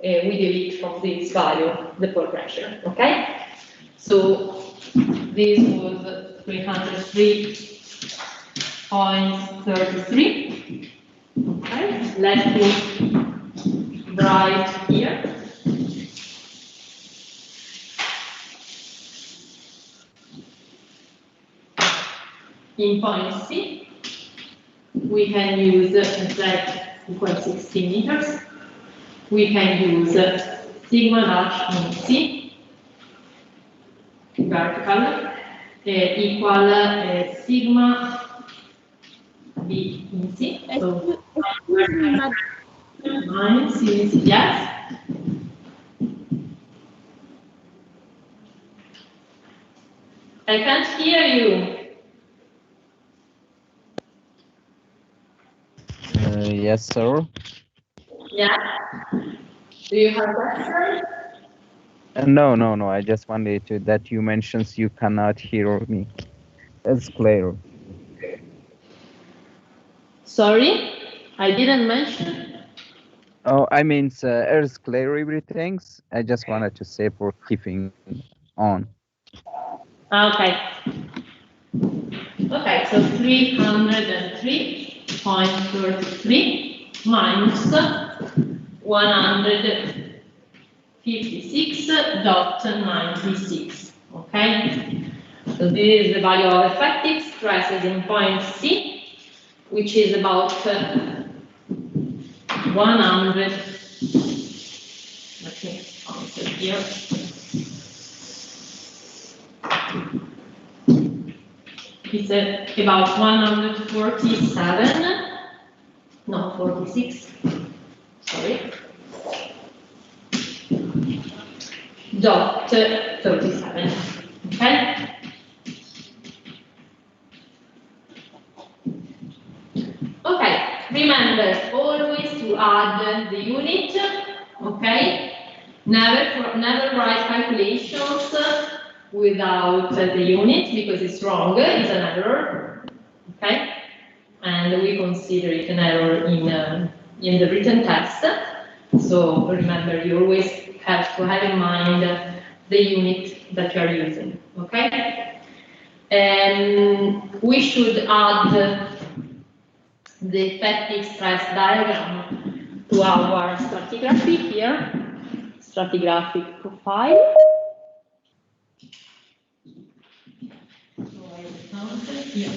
delete from this value the pore pressure. Okay, so this was 303.33. Okay, let me write here. In point C, we can use z equals 16 meters. We can use sigma dash in C, vertical, equal sigma B in C. So, minus in C, yes. I can't hear you. Yes, sir. Yeah. Do you have questions? No. I just wanted to that you mentioned you cannot hear me. It's clear. Sorry, I didn't mention. Oh, I mean, it's clear everything. I just wanted to say for keeping on. Okay. Okay, so 303.33 minus 156.96. Okay, so this is the value of effective stresses in point C, which is about 100. Let me count it here. It's about 147, no, 46, sorry, dot 37, okay? Okay, remember always to add the unit, okay? Never write calculations without the unit because it's wrong, it's an error, okay? And we consider it an error in the written text. So remember, you always have to have in mind the unit that you are using, okay? And we should add the effective stress diagram to our stratigraphy here, stratigraphic profile. Here.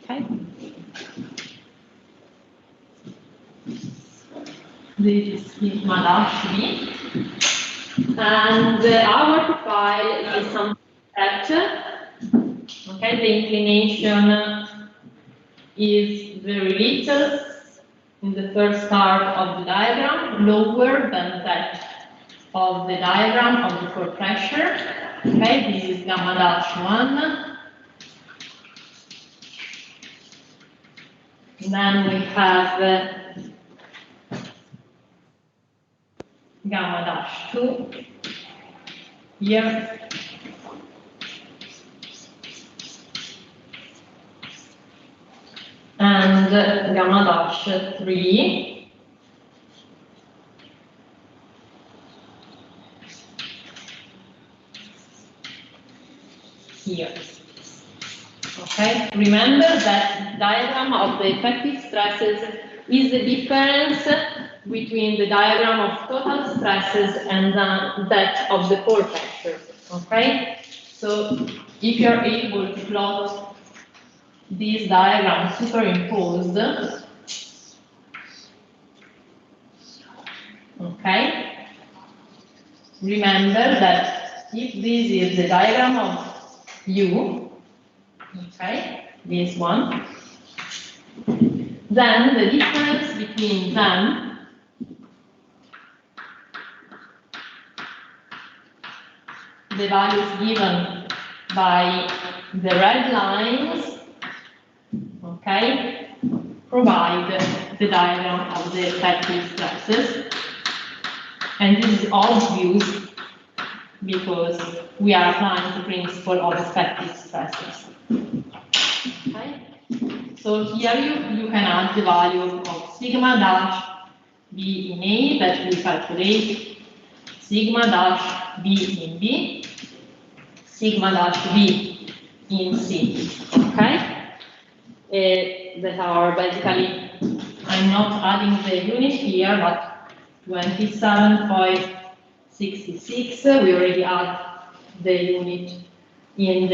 Okay. This is sigma dash B. And our profile is something that, okay, the inclination is very little in the first part of the diagram, lower than that of the diagram of the core pressure. Okay, this is gamma dash 1. Then we have gamma dash 2 here. And gamma dash 3 here. Okay, remember that diagram of the effective stresses is the difference between the diagram of total stresses and that of the core pressure. Okay, so if you are able to plot this diagram superimposed, okay, remember that if this is the diagram of U, okay, this one, then the difference between them the values given by the red lines, okay, provide the diagram of the effective stresses. And this is obvious because we are applying the principle of effective stresses. Okay? So here you can add the value of sigma dash B in A that we calculate, sigma dash B in B, sigma dash B in C. Okay? That are basically, I'm not adding the unit here, but 27.66, we already add the unit in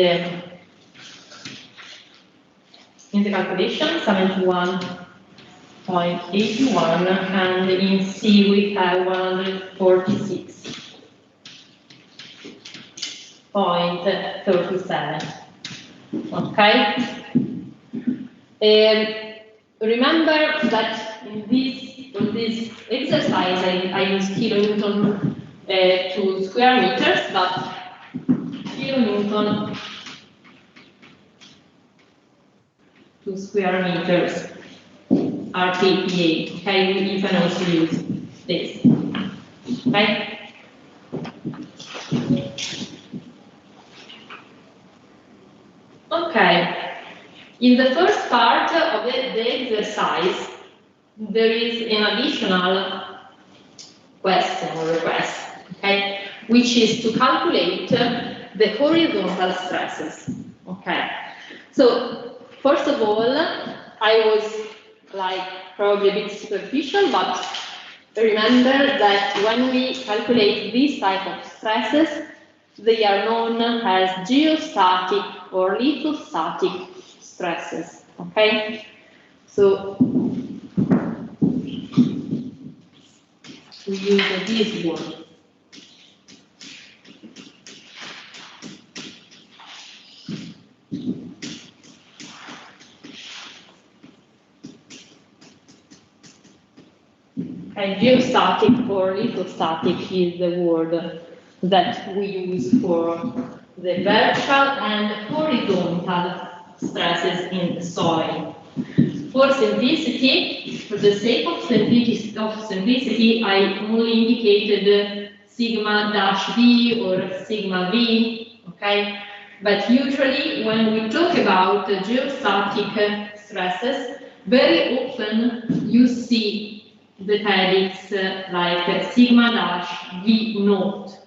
the calculation, 71.81, and in C we have 146.37. Okay. Remember that in this exercise I use kilonewton to square meters, but kilonewton to square meters are kPa. Okay, you can also use this. Okay. Okay. In the first part of the exercise, there is an additional question or request, okay, which is to calculate the horizontal stresses. Okay. So first of all, I was like probably a bit superficial, but remember that when we calculate these type of stresses, they are known as geostatic or lithostatic stresses, okay? So we use this word. Geostatic or lithostatic is the word that we use for the vertical and horizontal stresses in the soil. For simplicity, for the sake of simplicity, I only indicated sigma dash V or sigma V, okay? But usually when we talk about geostatic stresses, very often you see the headings like sigma dash V naught,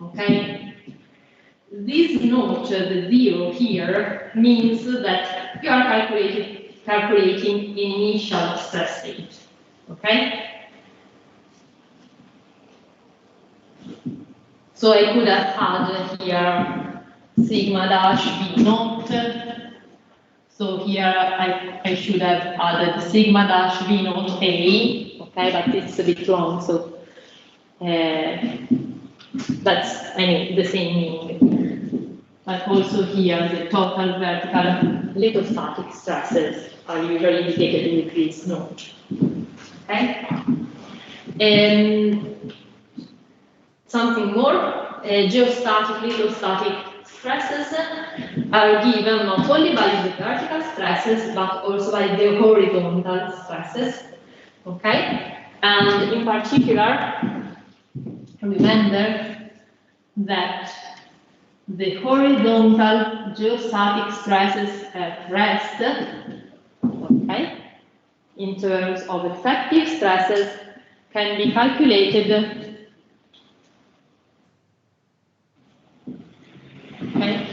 okay? This naught, the 0 here, means that you are calculating initial stress state, okay? So I could have had here sigma dash V naught. So here I should have added sigma dash V naught A, okay, but it's a bit long, so that's the same meaning. But also here the total vertical lithostatic stresses are usually indicated with this note. Okay? And something more, geostatic, lithostatic stresses are given not only by the vertical stresses but also by the horizontal stresses. Okay? And in particular, remember that the horizontal geostatic stresses at rest, okay, in terms of effective stresses, can be calculated. Okay,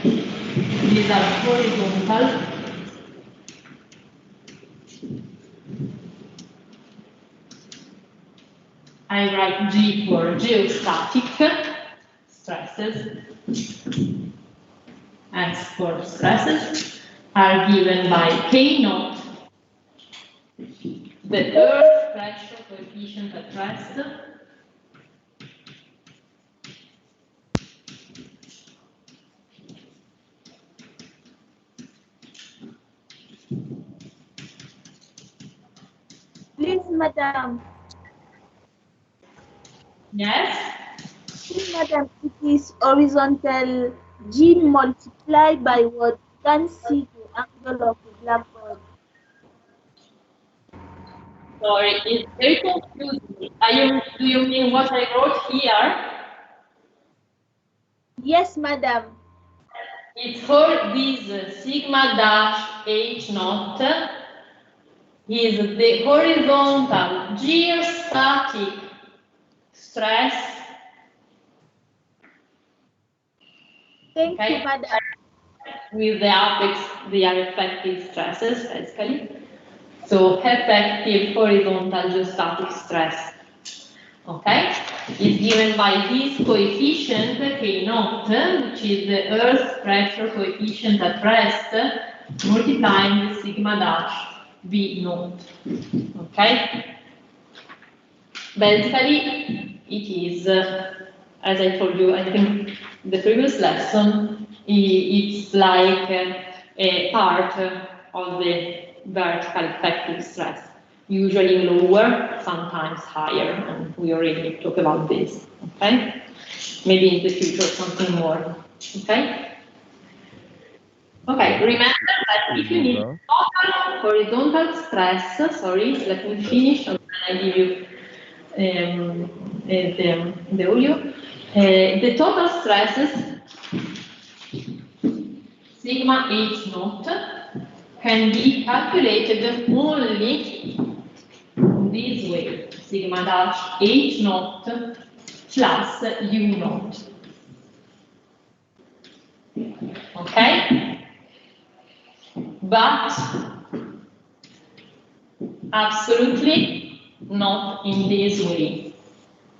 these are horizontal. I write G for geostatic stresses. S for stresses are given by K naught, the earth pressure coefficient at rest, Please, madam. yes? Please, madam, it is horizontal G multiplied by what? You can see the angle of the blackboard. Sorry, it's very confusing. Do you mean what I wrote here? Yes, madam. It's for this sigma dash H naught is the horizontal geostatic stress. Thank you, madam. With the apex, they are effective stresses, basically. So effective horizontal geostatic stress, okay, is given by this coefficient K naught, which is the Earth pressure coefficient at rest, multiplying the sigma dash V naught. Okay. Basically, it is, as I told you, I think the previous lesson, it's like a part of the vertical effective stress, usually lower, sometimes higher, and we already talked about this, okay? Maybe in the future something more, okay? Okay, remember that if you need total horizontal stress, sorry, let me finish, and then I give you the audio. The total stresses, sigma H naught, can be calculated only this way, sigma dash H naught plus U naught. Okay? But Absolutely not in this way.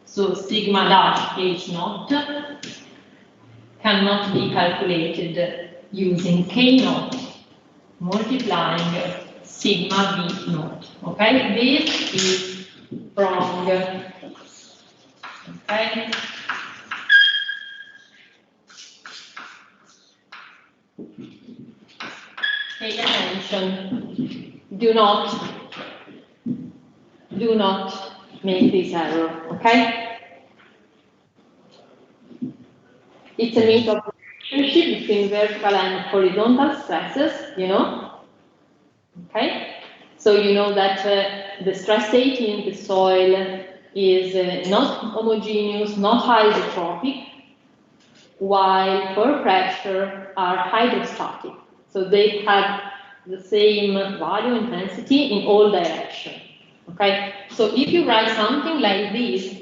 So sigma dash H naught cannot be calculated using K naught multiplying sigma V naught. Okay, this is wrong. Okay. Pay attention. Do not make this error, okay? It's a means of relationship between vertical and horizontal stresses, you know? Okay? So you know that the stress state in the soil is not homogeneous, not isotropic, while pore pressure are hydrostatic. So they have the same value intensity in all directions. Okay? So if you write something like this,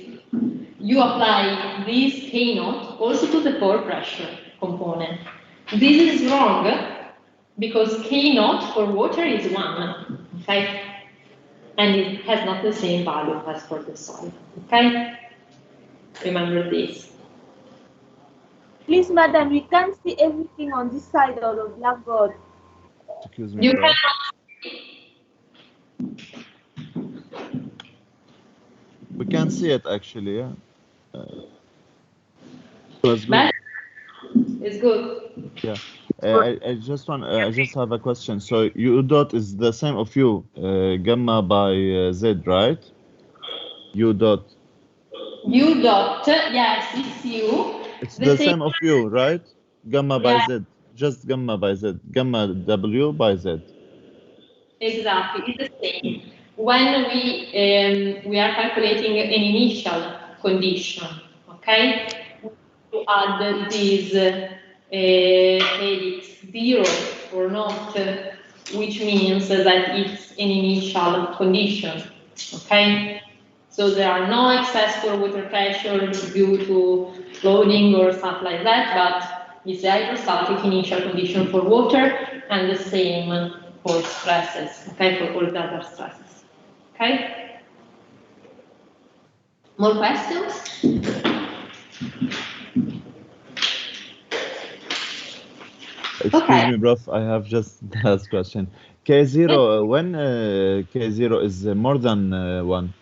you apply this K naught also to the pore pressure component. This is wrong because K naught for water is 1. Okay? And it has not the same value as for the soil. Okay? Remember this. Please, madam, we can't see everything on this side of the blackboard. Excuse me. You cannot. We can see it actually, yeah. It was good. It's good. Yeah. I just want. I just have a question. So U dot is the same of U gamma by Z, right? U dot. U dot, yes, it's U. It's the same of U, right? Gamma by Z. Just gamma by Z. Gamma W by Z. Exactly, it's the same. When we are calculating an initial condition, okay, to add this helix 0 or not, which means that it's an initial condition, okay? So there are no excess for water pressure due to loading or stuff like that, but it's the hydrostatic initial condition for water and the same for stresses, okay, for all the other stresses, okay? More questions? Excuse me, Prof. I have just the last question. K0, when K0 is more than 1?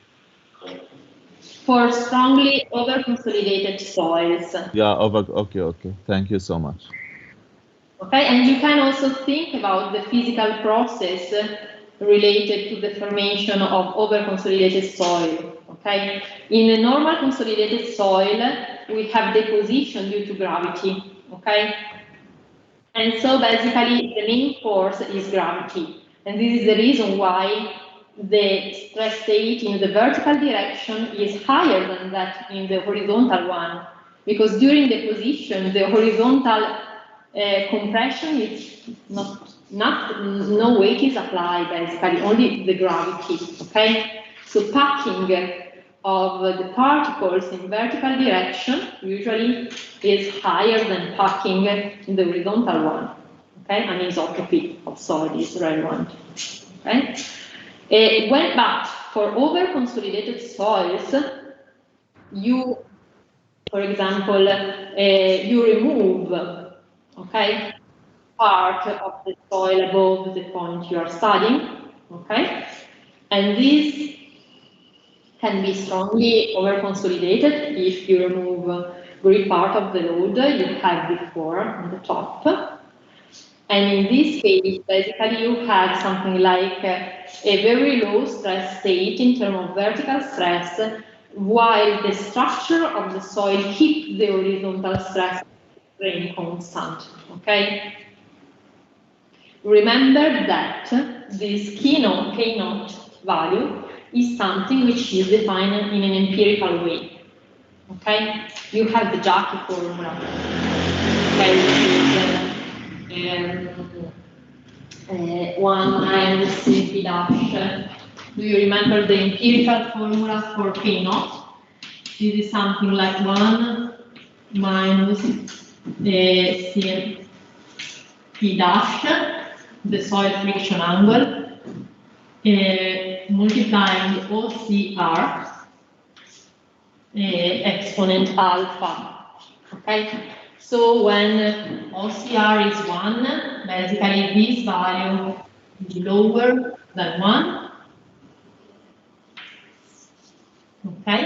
For strongly over-consolidated soils. Yeah, okay. Thank you so much. Okay, and you can also think about the physical process related to the formation of over-consolidated soil. Okay, in a normal consolidated soil, we have deposition due to gravity. Okay, and so basically the main force is gravity, and this is the reason why the stress state in the vertical direction is higher than that in the horizontal one, because during deposition, the horizontal compression is no weight is applied, basically, only the gravity, okay? So packing of the particles in vertical direction usually is higher than packing in the horizontal one, okay? Anisotropy of soil is relevant, okay? But for over-consolidated soils, you, for example, you remove, okay, part of the soil above the point you are studying, okay, and this can be strongly over-consolidated if you remove a great part of the load you had before on the top. And in this case, basically, you have something like a very low stress state in terms of vertical stress, while the structure of the soil keeps the horizontal stress remain constant. Okay. Remember that this K naught value is something which is defined in an empirical way. Okay. You have the Jackie formula. Okay, which is 1 minus P dash. Do you remember the empirical formula for K naught? This is something like 1 minus P dash, the soil friction angle, multiplying OCR exponent alpha. Okay, so when OCR is 1, basically this value is lower than 1. Okay,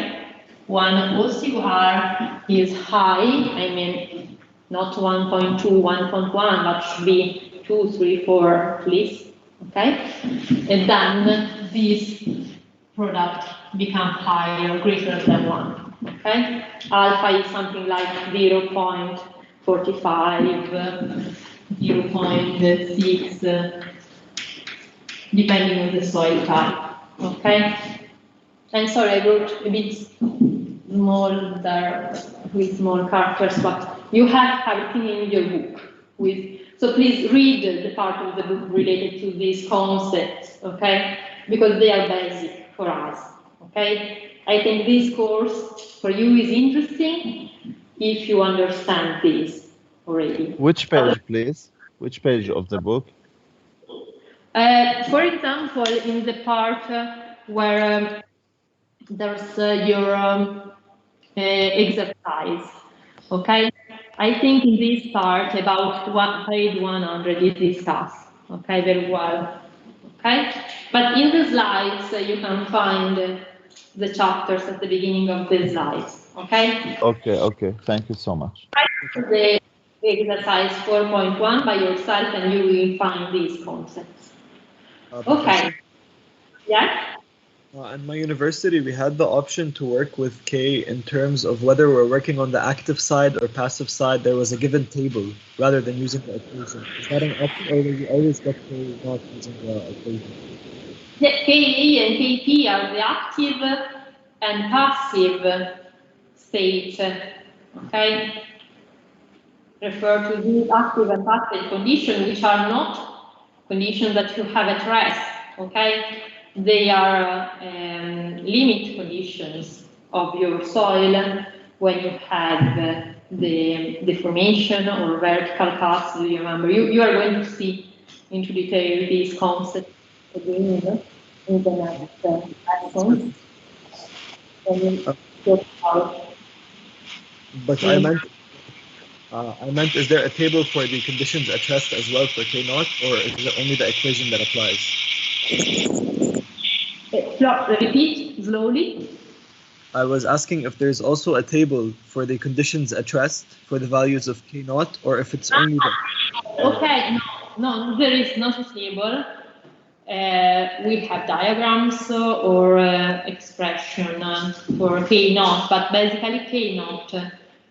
when OCR is high, I mean not 1.2, 1.1, but should be 2, 3, 4 at least. Okay, and then this product becomes higher, greater than 1. Okay, alpha is something like 0.45, 0.6, depending on the soil type. Okay, and sorry, I wrote a bit small there with small characters, but you have everything in your book with. So please read the part of the book related to these concepts, okay? Because they are basic for us, okay? I think this course for you is interesting if you understand this already. Which page, please? Which page of the book? For example, in the part where there's your exercise, okay? I think in this part about page 100 is discussed, okay, very well, okay? But in the slides, you can find the chapters at the beginning of the slides, okay? Okay, okay, thank you so much. The exercise 4.1 by yourself and you will find these concepts. Okay, yeah? In my university, we had the option to work with K in terms of whether we're working on the active side or passive side. There was a given table rather than using the equation. Is that an option, or will you always get K not using the equation? The KE and KP are the active and passive state, okay? Refer to these active and passive conditions, which are not conditions that you have at rest, okay? They are limit conditions of your soil when you have the deformation or vertical cuts. Do you remember? You are going to see into detail these concepts again in the next lesson. But I meant, is there a table for the conditions at rest as well for K naught, or is it only the equation that applies? Repeat slowly. I was asking if there's also a table for the conditions at rest for the values of K naught, or if it's only the... Okay, no, there is not a table. We have diagrams or expression for K naught, but basically K naught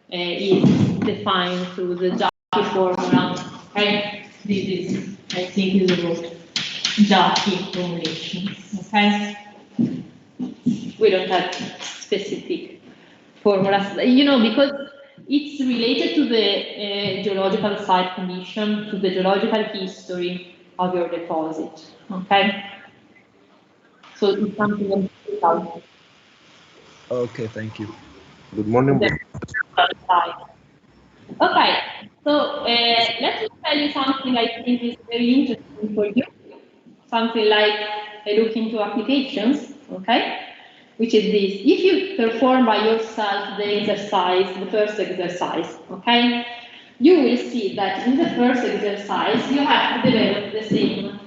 is defined through the Jackie formula. Okay, this is, I think, is about Jackie formulation. Okay, we don't have specific formulas, because it's related to the geological site condition, to the geological history of your deposit. Okay, so it's something about. Okay, thank you. Good morning. Okay, so let me tell you something I think is very interesting for you. Something like a look into applications, okay? Which is this. If you perform by yourself the exercise, the first exercise, okay? You will see that in the first exercise, you have to develop the same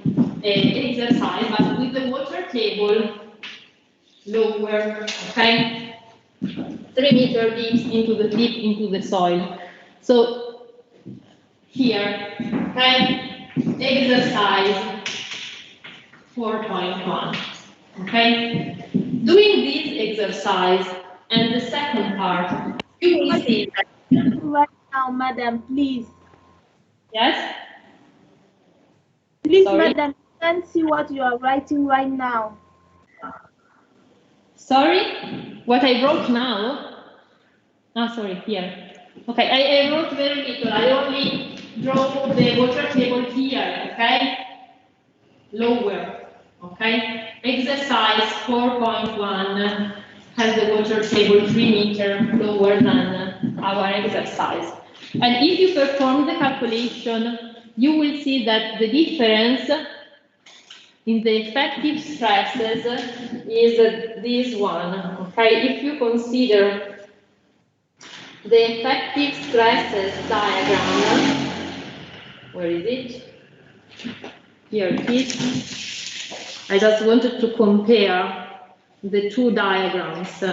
exercise, but with the water table lower, okay? 3 meter deep into the soil. So here, okay, exercise 4.1, okay? Doing this exercise and the second part, you will see that. Right now, madam, please. Yes? Please, Sorry? madam, I can't see what you are writing right now. Sorry? What I wrote now? Ah, sorry, here. Okay, I wrote very little. I only draw the water table here, okay? Lower, okay? Exercise 4.1 has the water table 3 meter lower than our exercise. And if you perform the calculation, you will see that the difference in the effective stresses is this one. Okay, if you consider the effective stresses diagram, where is it? Here it is. I just wanted to compare the two diagrams.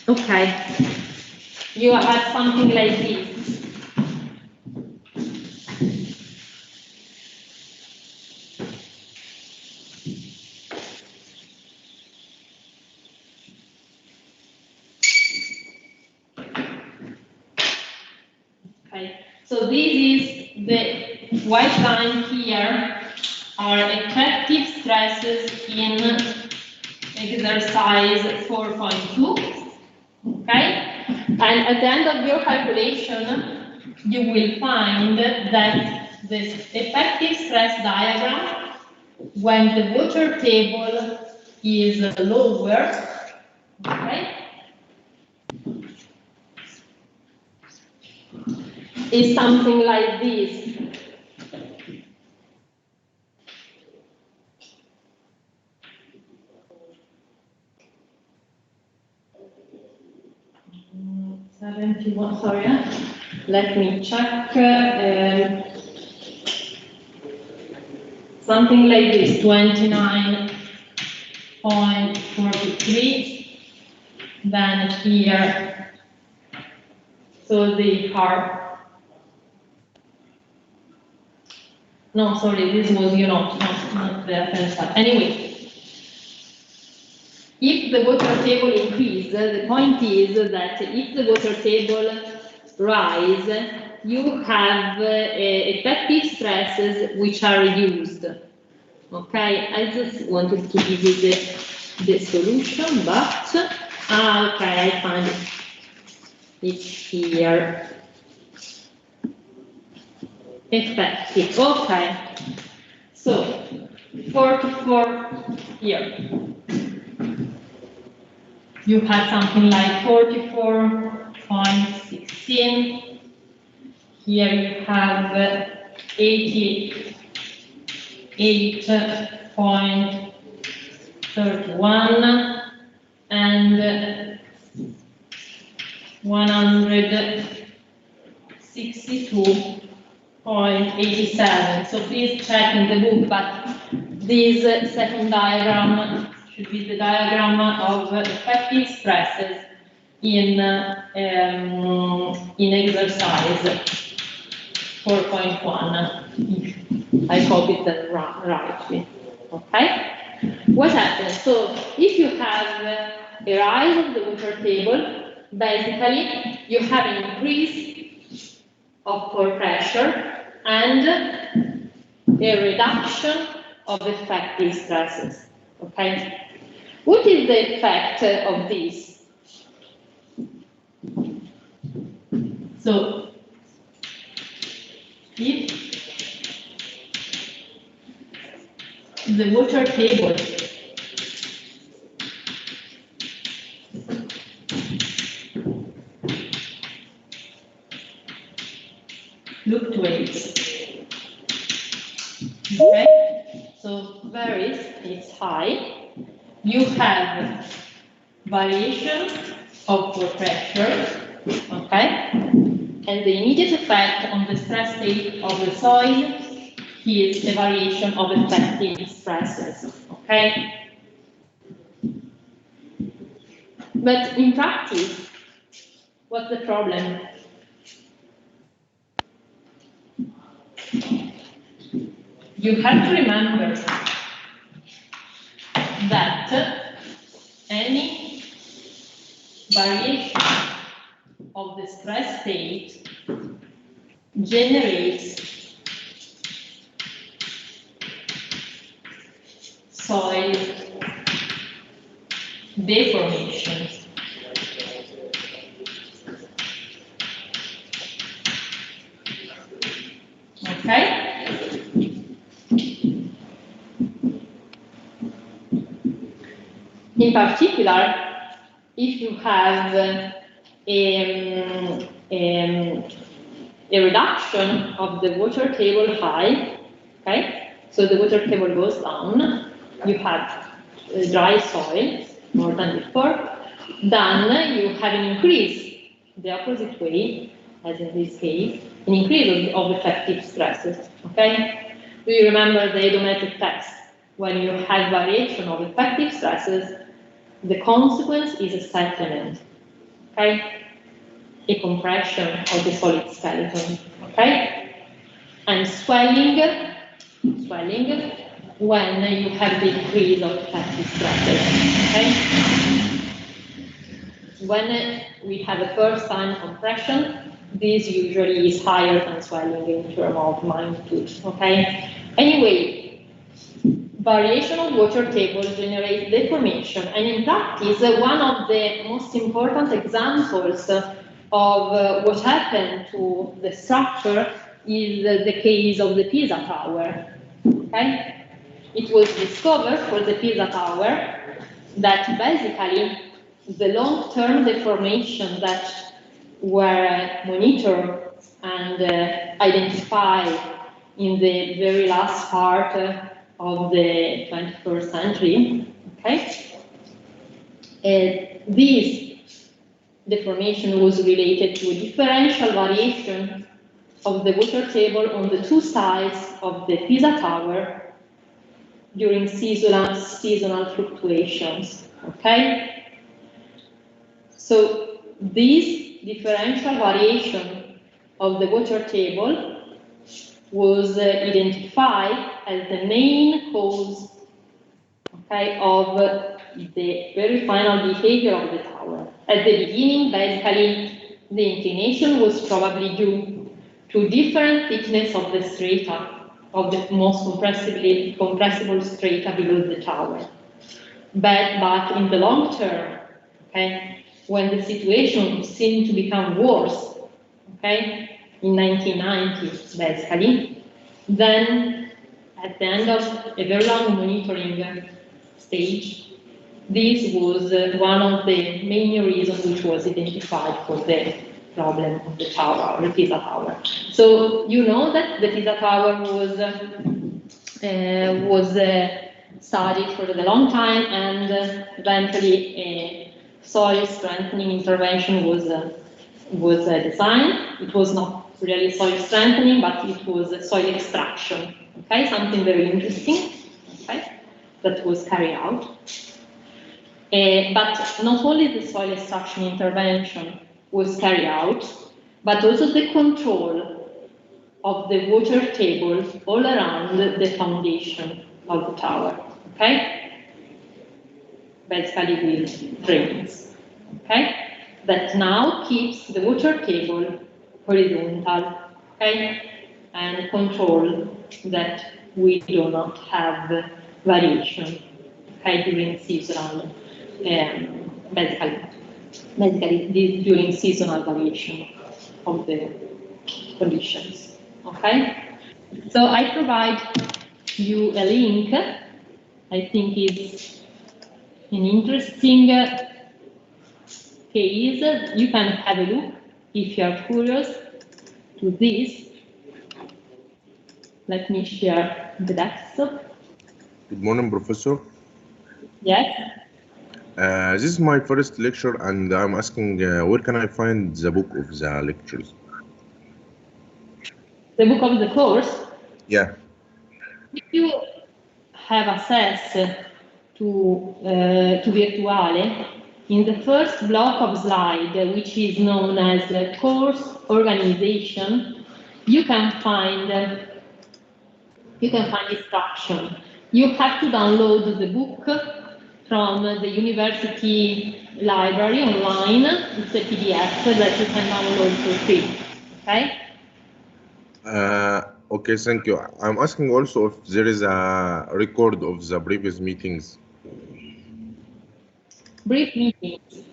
Okay, you have something like this. Okay, so this is the white line here are effective stresses in exercise 4.2. Okay, and at the end of your calculation, you will find that this effective stress diagram, when the water table is lower, okay, is something like this. Sorry, let me check. Something like this, 29.43. Then here, so the are. No, sorry, this was not the first step. Anyway. If the water table increases, the point is that if the water table rise, you have effective stresses which are reduced. Okay, I just wanted to give you the solution, but okay, I find it. It's here. Effective. Okay. So 44 here. You have something like 44.16. Here you have 88.31 and 162.87. So please check in the book, but this second diagram should be the diagram of effective stresses in exercise 4.1. I copied that rightly. Okay. What happens? So if you have a rise of the water table, basically you have an increase of pore pressure and a reduction of effective stresses. Okay. What is the effect of this? So, if the water table fluctuates, okay, so varies, it's high, you have variation of pore pressure, okay, and the immediate effect on the stress state of the soil is a variation of effective stresses, okay? But in practice, what's the problem? You have to remember that any variation of the stress state generates soil deformation. Okay? In particular, if you have a reduction of the water table height, Okay, so the water table goes down, you have dry soil, more than before, then you have an increase, the opposite way, as in this case, an increase of effective stresses, okay? Do you remember the odometric test? When you have variation of effective stresses, the consequence is a settlement, okay? A compression of the solid skeleton, okay? And swelling when you have the decrease of effective stresses, okay? When we have a first time compression, this usually is higher than swelling in terms of magnitude, okay? Anyway, variation of water table generates deformation, and in practice, one of the most important examples of what happened to the structure is the case of the Pisa Tower, okay? It was discovered for the Pisa Tower that basically the long-term deformation that were monitored and identified in the very last part of the 21st century, okay? This deformation was related to a differential variation of the water table on the two sides of the Pisa Tower during seasonal fluctuations, okay? So this differential variation of the water table was identified as the main cause, okay, of the very final behavior of the tower. At the beginning, basically, the inclination was probably due to different thickness of the strata, of the most compressible strata below the tower. But in the long term, okay, when the situation seemed to become worse, okay, in 1990, basically, then at the end of a very long monitoring stage, this was one of the main reasons which was identified for the problem of the tower, the Pisa Tower. So you know that the Pisa Tower was studied for a long time, and eventually a soil strengthening intervention was designed. It was not really soil strengthening, but it was soil extraction. Okay, something very interesting. Okay, that was carried out. But not only the soil extraction intervention was carried out, but also the control of the water table all around the foundation of the tower, okay? Basically with drains, okay? That now keeps the water table horizontal, okay? And control that we do not have variation, okay, during seasonal, basically during seasonal variation of the conditions, okay? So I provide you a link. I think it's an interesting case. You can have a look if you are curious to this. Let me share the desktop. Good morning, Professor. Yes. This is my first lecture, and I'm asking where can I find the book of the lectures? The book of the course? Yeah. If you have access to Virtuale, in the first block of slide, which is known as the course organization, you can find instruction. You have to download the book from the university library online. It's a PDF that you can download for free. Okay? Okay, thank you. I'm asking also if there is a record of the previous meetings. Brief meetings.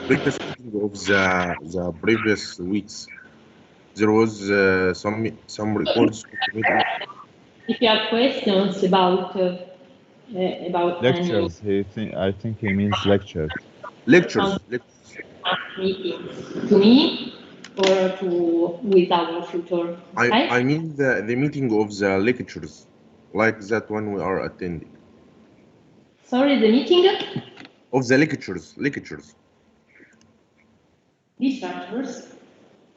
Previous meeting of the previous weeks. There was some records. If you have questions about lectures, I think he means lectures. Lectures. Meetings. To me, or to with our future. Okay? I mean the meeting of the lectures, like that one we are attending. Sorry, the meeting? Of the lectures. Lectures.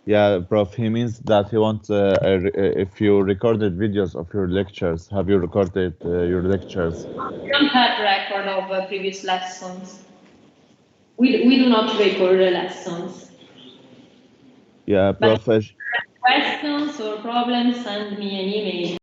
Yeah, Prof. He means that he wants if you recorded videos of your lectures. Have you recorded your lectures? We don't have record of previous lessons. We do not record the lessons. Yeah, But Prof. questions or problems, send me an email.